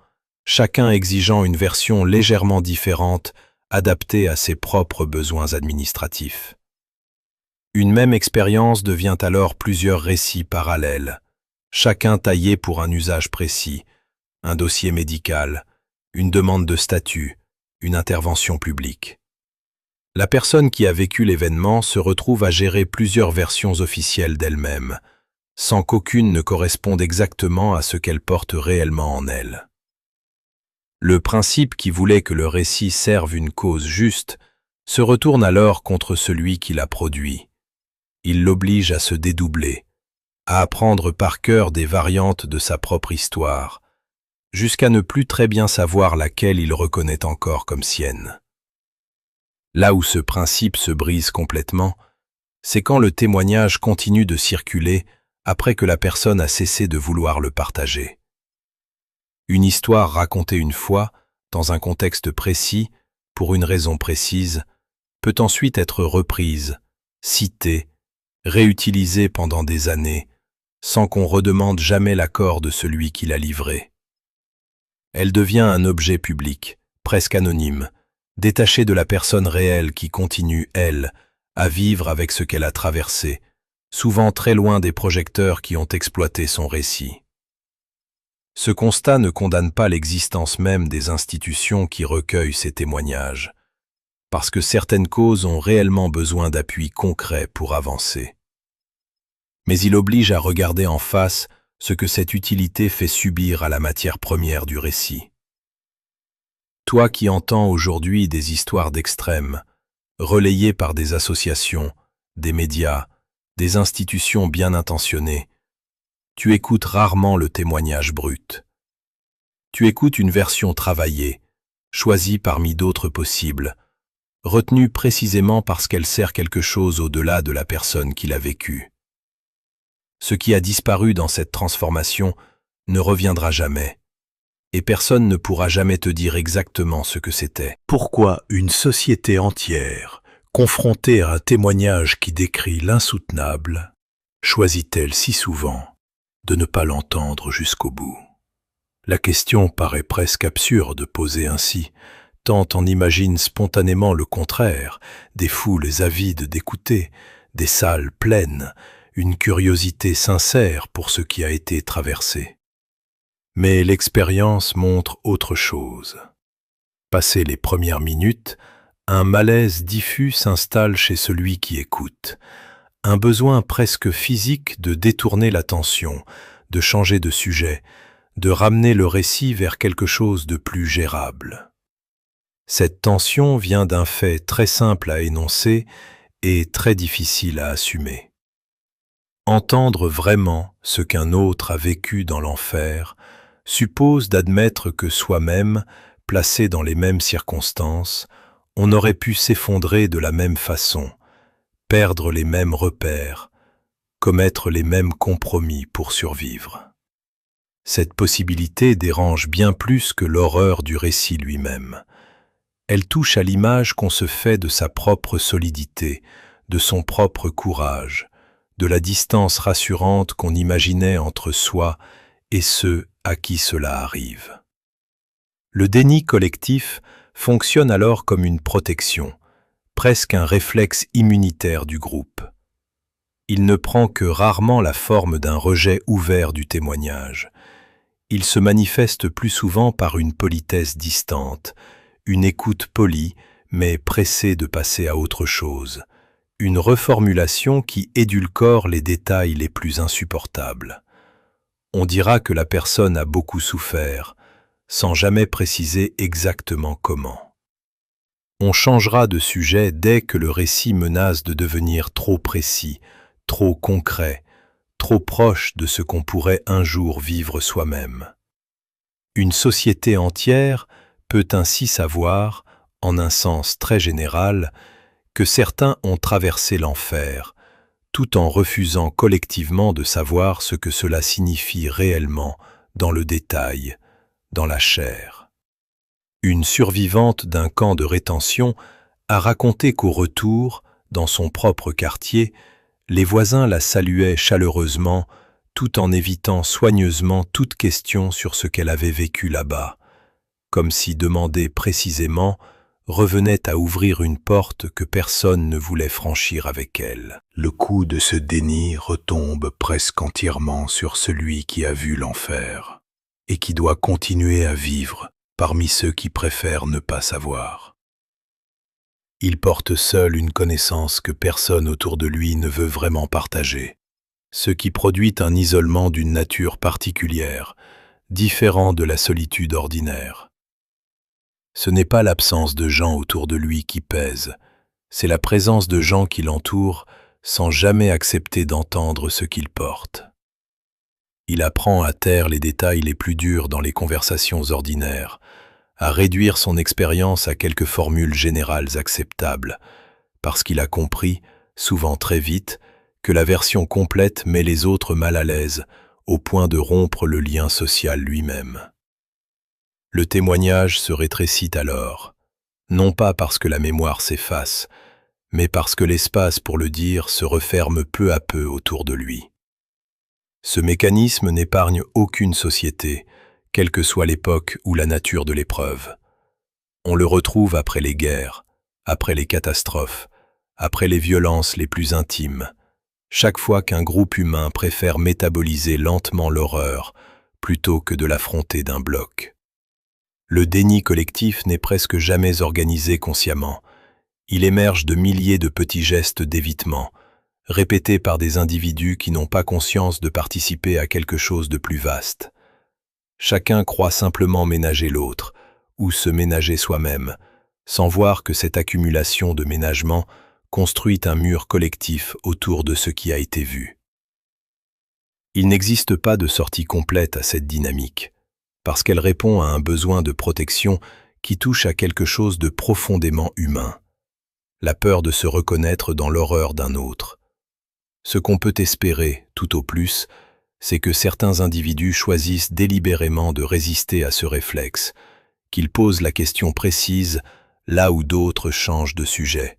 chacun exigeant une version légèrement différente, adaptée à ses propres besoins administratifs. Une même expérience devient alors plusieurs récits parallèles, chacun taillé pour un usage précis, un dossier médical, une demande de statut, une intervention publique. La personne qui a vécu l'événement se retrouve à gérer plusieurs versions officielles d'elle-même, sans qu'aucune ne corresponde exactement à ce qu'elle porte réellement en elle. Le principe qui voulait que le récit serve une cause juste se retourne alors contre celui qui l'a produit. Il l'oblige à se dédoubler, à apprendre par cœur des variantes de sa propre histoire, jusqu'à ne plus très bien savoir laquelle il reconnaît encore comme sienne. Là où ce principe se brise complètement, c'est quand le témoignage continue de circuler après que la personne a cessé de vouloir le partager. Une histoire racontée une fois, dans un contexte précis, pour une raison précise, peut ensuite être reprise, citée, réutilisée pendant des années, sans qu'on redemande jamais l'accord de celui qui l'a livrée. Elle devient un objet public, presque anonyme, détaché de la personne réelle qui continue, elle, à vivre avec ce qu'elle a traversé, souvent très loin des projecteurs qui ont exploité son récit. Ce constat ne condamne pas l'existence même des institutions qui recueillent ces témoignages, parce que certaines causes ont réellement besoin d'appui concret pour avancer. Mais il oblige à regarder en face ce que cette utilité fait subir à la matière première du récit. Toi qui entends aujourd'hui des histoires d'extrêmes, relayées par des associations, des médias, des institutions bien intentionnées, tu écoutes rarement le témoignage brut. Tu écoutes une version travaillée, choisie parmi d'autres possibles, retenue précisément parce qu'elle sert quelque chose au-delà de la personne qui l'a vécue. Ce qui a disparu dans cette transformation ne reviendra jamais, et personne ne pourra jamais te dire exactement ce que c'était. Pourquoi une société entière, confrontée à un témoignage qui décrit l'insoutenable, choisit-elle si souvent de ne pas l'entendre jusqu'au bout? La question paraît presque absurde posée ainsi, tant on imagine spontanément le contraire, des foules avides d'écouter, des salles pleines, une curiosité sincère pour ce qui a été traversé. Mais l'expérience montre autre chose. Passées les premières minutes, un malaise diffus s'installe chez celui qui écoute, un besoin presque physique de détourner l'attention, de changer de sujet, de ramener le récit vers quelque chose de plus gérable. Cette tension vient d'un fait très simple à énoncer et très difficile à assumer. Entendre vraiment ce qu'un autre a vécu dans l'enfer suppose d'admettre que soi-même, placé dans les mêmes circonstances, on aurait pu s'effondrer de la même façon, perdre les mêmes repères, commettre les mêmes compromis pour survivre. Cette possibilité dérange bien plus que l'horreur du récit lui-même. Elle touche à l'image qu'on se fait de sa propre solidité, de son propre courage, de la distance rassurante qu'on imaginait entre soi et ceux à qui cela arrive. Le déni collectif fonctionne alors comme une protection, presque un réflexe immunitaire du groupe. Il ne prend que rarement la forme d'un rejet ouvert du témoignage. Il se manifeste plus souvent par une politesse distante, une écoute polie mais pressée de passer à autre chose, une reformulation qui édulcore les détails les plus insupportables. On dira que la personne a beaucoup souffert, sans jamais préciser exactement comment. On changera de sujet dès que le récit menace de devenir trop précis, trop concret, trop proche de ce qu'on pourrait un jour vivre soi-même. Une société entière peut ainsi savoir, en un sens très général, que certains ont traversé l'enfer, tout en refusant collectivement de savoir ce que cela signifie réellement dans le détail, dans la chair. Une survivante d'un camp de rétention a raconté qu'au retour, dans son propre quartier, les voisins la saluaient chaleureusement, tout en évitant soigneusement toute question sur ce qu'elle avait vécu là-bas, comme si demander précisément revenait à ouvrir une porte que personne ne voulait franchir avec elle. Le coup de ce déni retombe presque entièrement sur celui qui a vu l'enfer et qui doit continuer à vivre parmi ceux qui préfèrent ne pas savoir. Il porte seul une connaissance que personne autour de lui ne veut vraiment partager, ce qui produit un isolement d'une nature particulière, différent de la solitude ordinaire. Ce n'est pas l'absence de gens autour de lui qui pèse, c'est la présence de gens qui l'entourent sans jamais accepter d'entendre ce qu'il porte. Il apprend à taire les détails les plus durs dans les conversations ordinaires, à réduire son expérience à quelques formules générales acceptables, parce qu'il a compris, souvent très vite, que la version complète met les autres mal à l'aise, au point de rompre le lien social lui-même. Le témoignage se rétrécit alors, non pas parce que la mémoire s'efface, mais parce que l'espace pour le dire se referme peu à peu autour de lui. Ce mécanisme n'épargne aucune société, quelle que soit l'époque ou la nature de l'épreuve. On le retrouve après les guerres, après les catastrophes, après les violences les plus intimes, chaque fois qu'un groupe humain préfère métaboliser lentement l'horreur plutôt que de l'affronter d'un bloc. Le déni collectif n'est presque jamais organisé consciemment. Il émerge de milliers de petits gestes d'évitement, répétés par des individus qui n'ont pas conscience de participer à quelque chose de plus vaste. Chacun croit simplement ménager l'autre, ou se ménager soi-même, sans voir que cette accumulation de ménagement construit un mur collectif autour de ce qui a été vu. Il n'existe pas de sortie complète à cette dynamique, parce qu'elle répond à un besoin de protection qui touche à quelque chose de profondément humain, la peur de se reconnaître dans l'horreur d'un autre. Ce qu'on peut espérer, tout au plus, c'est que certains individus choisissent délibérément de résister à ce réflexe, qu'ils posent la question précise là où d'autres changent de sujet,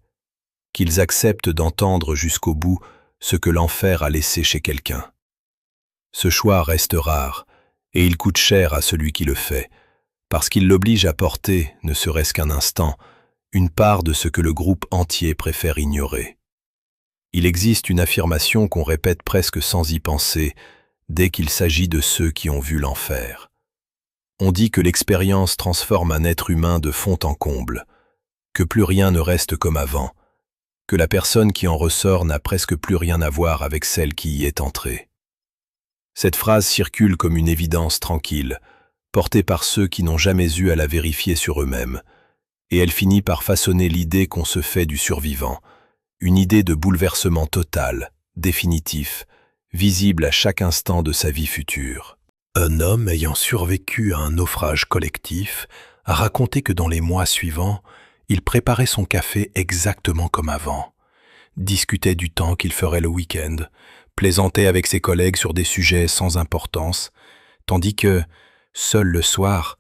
qu'ils acceptent d'entendre jusqu'au bout ce que l'enfer a laissé chez quelqu'un. Ce choix reste rare, et il coûte cher à celui qui le fait, parce qu'il l'oblige à porter, ne serait-ce qu'un instant, une part de ce que le groupe entier préfère ignorer. Il existe une affirmation qu'on répète presque sans y penser, dès qu'il s'agit de ceux qui ont vu l'enfer. On dit que l'expérience transforme un être humain de fond en comble, que plus rien ne reste comme avant, que la personne qui en ressort n'a presque plus rien à voir avec celle qui y est entrée. Cette phrase circule comme une évidence tranquille, portée par ceux qui n'ont jamais eu à la vérifier sur eux-mêmes, et elle finit par façonner l'idée qu'on se fait du survivant, une idée de bouleversement total, définitif, visible à chaque instant de sa vie future. Un homme ayant survécu à un naufrage collectif a raconté que dans les mois suivants, il préparait son café exactement comme avant, discutait du temps qu'il ferait le week-end, plaisantait avec ses collègues sur des sujets sans importance, tandis que, seul le soir,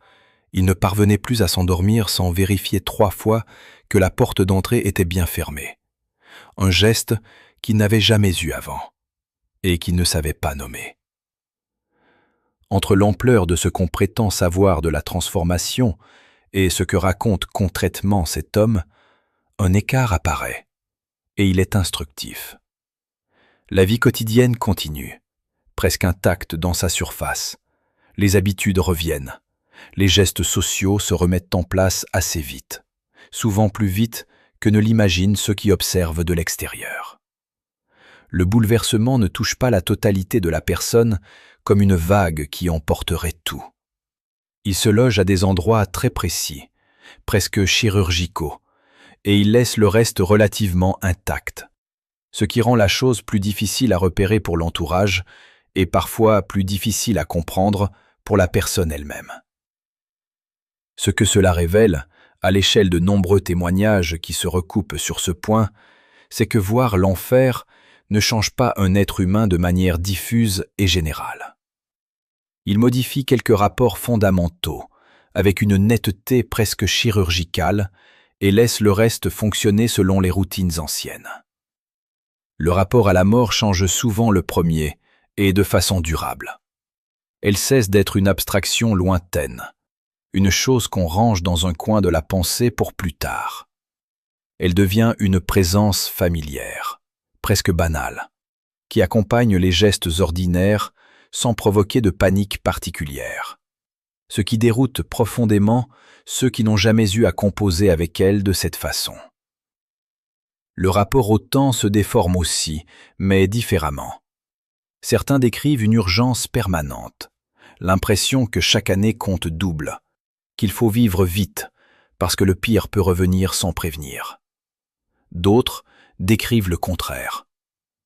il ne parvenait plus à s'endormir sans vérifier 3 fois que la porte d'entrée était bien fermée. Un geste qu'il n'avait jamais eu avant et qu'il ne savait pas nommer. Entre l'ampleur de ce qu'on prétend savoir de la transformation et ce que raconte concrètement cet homme, un écart apparaît, et il est instructif. La vie quotidienne continue, presque intacte dans sa surface. Les habitudes reviennent. Les gestes sociaux se remettent en place assez vite, souvent plus vite que ne l'imaginent ceux qui observent de l'extérieur. Le bouleversement ne touche pas la totalité de la personne comme une vague qui emporterait tout. Il se loge à des endroits très précis, presque chirurgicaux, et il laisse le reste relativement intact, ce qui rend la chose plus difficile à repérer pour l'entourage et parfois plus difficile à comprendre pour la personne elle-même. Ce que cela révèle, à l'échelle de nombreux témoignages qui se recoupent sur ce point, c'est que voir l'enfer ne change pas un être humain de manière diffuse et générale. Il modifie quelques rapports fondamentaux, avec une netteté presque chirurgicale, et laisse le reste fonctionner selon les routines anciennes. Le rapport à la mort change souvent le premier, et de façon durable. Elle cesse d'être une abstraction lointaine, une chose qu'on range dans un coin de la pensée pour plus tard. Elle devient une présence familière, presque banale, qui accompagne les gestes ordinaires sans provoquer de panique particulière, ce qui déroute profondément ceux qui n'ont jamais eu à composer avec elle de cette façon. Le rapport au temps se déforme aussi, mais différemment. Certains décrivent une urgence permanente, l'impression que chaque année compte double, qu'il faut vivre vite, parce que le pire peut revenir sans prévenir. D'autres décrivent le contraire,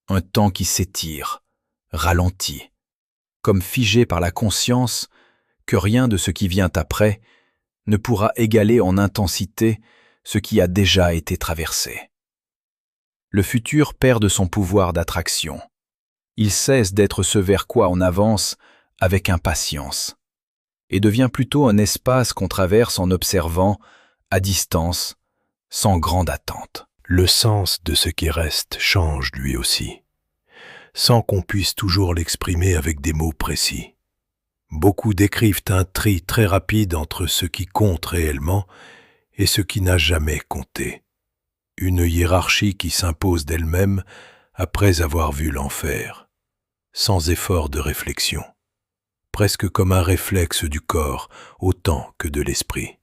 un temps qui s'étire, ralentit, comme figé par la conscience que rien de ce qui vient après ne pourra égaler en intensité ce qui a déjà été traversé. Le futur perd de son pouvoir d'attraction. Il cesse d'être ce vers quoi on avance avec impatience et devient plutôt un espace qu'on traverse en observant, à distance, sans grande attente. Le sens de ce qui reste change lui aussi, sans qu'on puisse toujours l'exprimer avec des mots précis. Beaucoup décrivent un tri très rapide entre ce qui compte réellement et ce qui n'a jamais compté. Une hiérarchie qui s'impose d'elle-même après avoir vu l'enfer, sans effort de réflexion, presque comme un réflexe du corps autant que de l'esprit.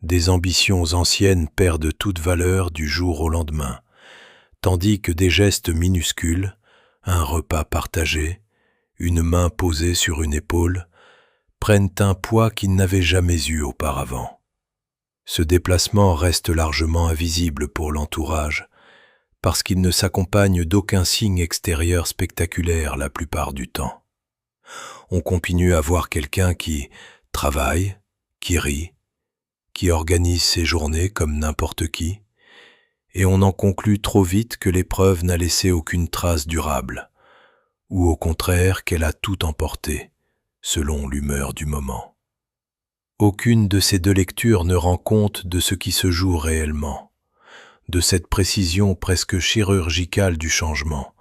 Des ambitions anciennes perdent toute valeur du jour au lendemain, tandis que des gestes minuscules, un repas partagé, une main posée sur une épaule, prennent un poids qu'ils n'avaient jamais eu auparavant. Ce déplacement reste largement invisible pour l'entourage, parce qu'il ne s'accompagne d'aucun signe extérieur spectaculaire la plupart du temps. On continue à voir quelqu'un qui travaille, qui rit, qui organise ses journées comme n'importe qui, et on en conclut trop vite que l'épreuve n'a laissé aucune trace durable, ou au contraire qu'elle a tout emporté, selon l'humeur du moment. Aucune de ces deux lectures ne rend compte de ce qui se joue réellement, de cette précision presque chirurgicale du changement,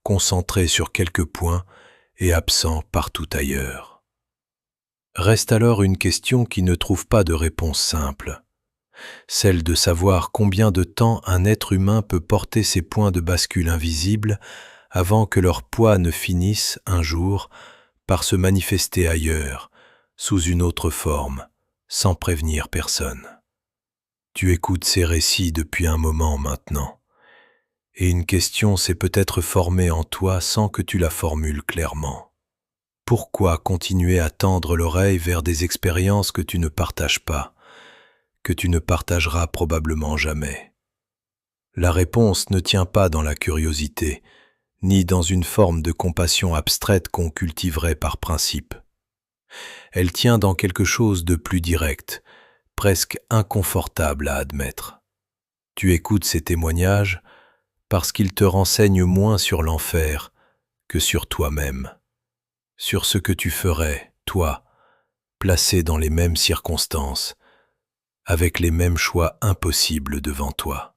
concentrée sur quelques points et absent partout ailleurs. Reste alors une question qui ne trouve pas de réponse simple, celle de savoir combien de temps un être humain peut porter ces points de bascule invisibles avant que leur poids ne finisse, un jour, par se manifester ailleurs, sous une autre forme, sans prévenir personne. Tu écoutes ces récits depuis un moment maintenant, et une question s'est peut-être formée en toi sans que tu la formules clairement. Pourquoi continuer à tendre l'oreille vers des expériences que tu ne partages pas, que tu ne partageras probablement jamais? La réponse ne tient pas dans la curiosité, ni dans une forme de compassion abstraite qu'on cultiverait par principe. Elle tient dans quelque chose de plus direct, presque inconfortable à admettre. Tu écoutes ces témoignages parce qu'ils te renseignent moins sur l'enfer que sur toi-même, sur ce que tu ferais, toi, placé dans les mêmes circonstances, avec les mêmes choix impossibles devant toi.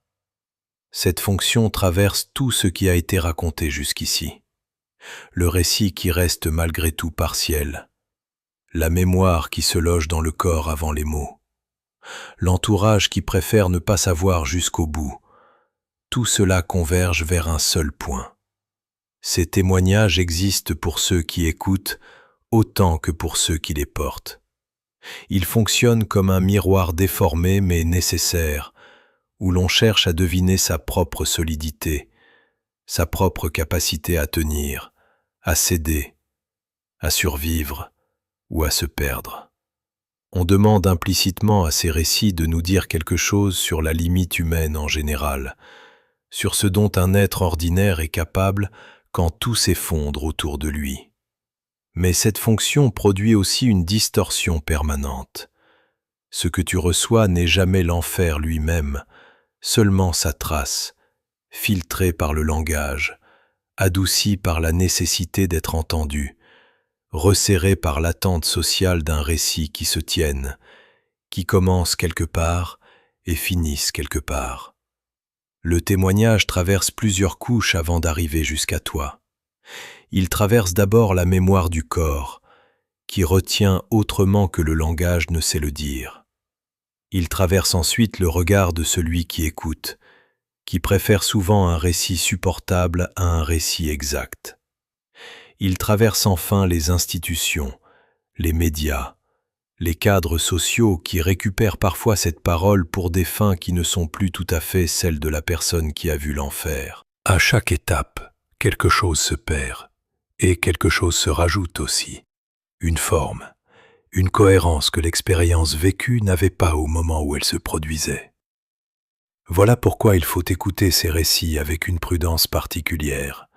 Cette fonction traverse tout ce qui a été raconté jusqu'ici. Le récit qui reste malgré tout partiel, la mémoire qui se loge dans le corps avant les mots, l'entourage qui préfère ne pas savoir jusqu'au bout, tout cela converge vers un seul point. Ces témoignages existent pour ceux qui écoutent autant que pour ceux qui les portent. Ils fonctionnent comme un miroir déformé mais nécessaire, où l'on cherche à deviner sa propre solidité, sa propre capacité à tenir, à céder, à survivre ou à se perdre. On demande implicitement à ces récits de nous dire quelque chose sur la limite humaine en général, sur ce dont un être ordinaire est capable quand tout s'effondre autour de lui. Mais cette fonction produit aussi une distorsion permanente. Ce que tu reçois n'est jamais l'enfer lui-même, seulement sa trace, filtrée par le langage, adoucie par la nécessité d'être entendu, resserrée par l'attente sociale d'un récit qui se tienne, qui commence quelque part et finisse quelque part. Le témoignage traverse plusieurs couches avant d'arriver jusqu'à toi. Il traverse d'abord la mémoire du corps, qui retient autrement que le langage ne sait le dire. Il traverse ensuite le regard de celui qui écoute, qui préfère souvent un récit supportable à un récit exact. Il traverse enfin les institutions, les médias, les cadres sociaux qui récupèrent parfois cette parole pour des fins qui ne sont plus tout à fait celles de la personne qui a vu l'enfer. À chaque étape, quelque chose se perd, et quelque chose se rajoute aussi. Une forme, une cohérence que l'expérience vécue n'avait pas au moment où elle se produisait. Voilà pourquoi il faut écouter ces récits avec une prudence particulière,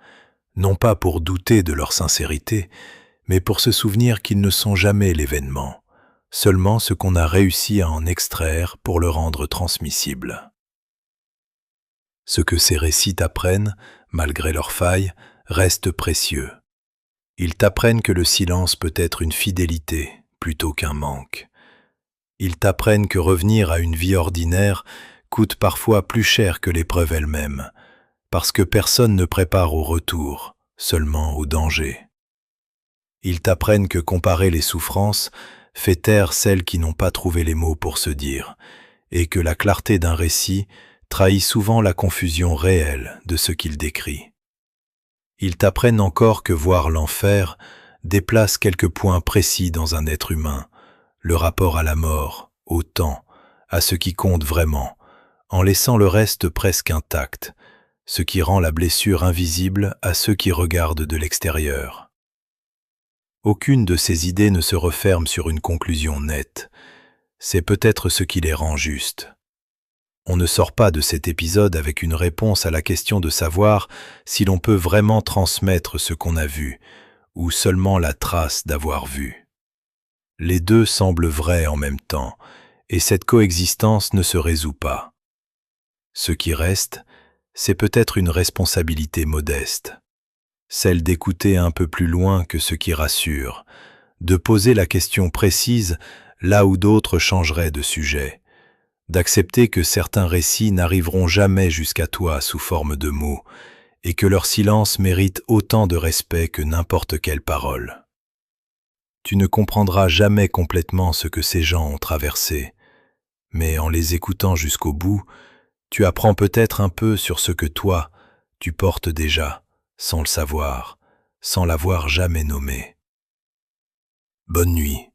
non pas pour douter de leur sincérité, mais pour se souvenir qu'ils ne sont jamais l'événement, seulement ce qu'on a réussi à en extraire pour le rendre transmissible. Ce que ces récits t'apprennent, malgré leurs failles, reste précieux. Ils t'apprennent que le silence peut être une fidélité plutôt qu'un manque. Ils t'apprennent que revenir à une vie ordinaire coûte parfois plus cher que l'épreuve elle-même, parce que personne ne prépare au retour, seulement au danger. Ils t'apprennent que comparer les souffrances fait taire celles qui n'ont pas trouvé les mots pour se dire, et que la clarté d'un récit trahit souvent la confusion réelle de ce qu'il décrit. Ils t'apprennent encore que voir l'enfer déplace quelques points précis dans un être humain, le rapport à la mort, au temps, à ce qui compte vraiment, en laissant le reste presque intact, ce qui rend la blessure invisible à ceux qui regardent de l'extérieur. Aucune de ces idées ne se referme sur une conclusion nette. C'est peut-être ce qui les rend justes. On ne sort pas de cet épisode avec une réponse à la question de savoir si l'on peut vraiment transmettre ce qu'on a vu, ou seulement la trace d'avoir vu. Les deux semblent vrais en même temps, et cette coexistence ne se résout pas. Ce qui reste, c'est peut-être une responsabilité modeste, celle d'écouter un peu plus loin que ce qui rassure, de poser la question précise là où d'autres changeraient de sujet, d'accepter que certains récits n'arriveront jamais jusqu'à toi sous forme de mots, et que leur silence mérite autant de respect que n'importe quelle parole. Tu ne comprendras jamais complètement ce que ces gens ont traversé, mais en les écoutant jusqu'au bout, tu apprends peut-être un peu sur ce que toi, tu portes déjà, sans le savoir, sans l'avoir jamais nommé. Bonne nuit.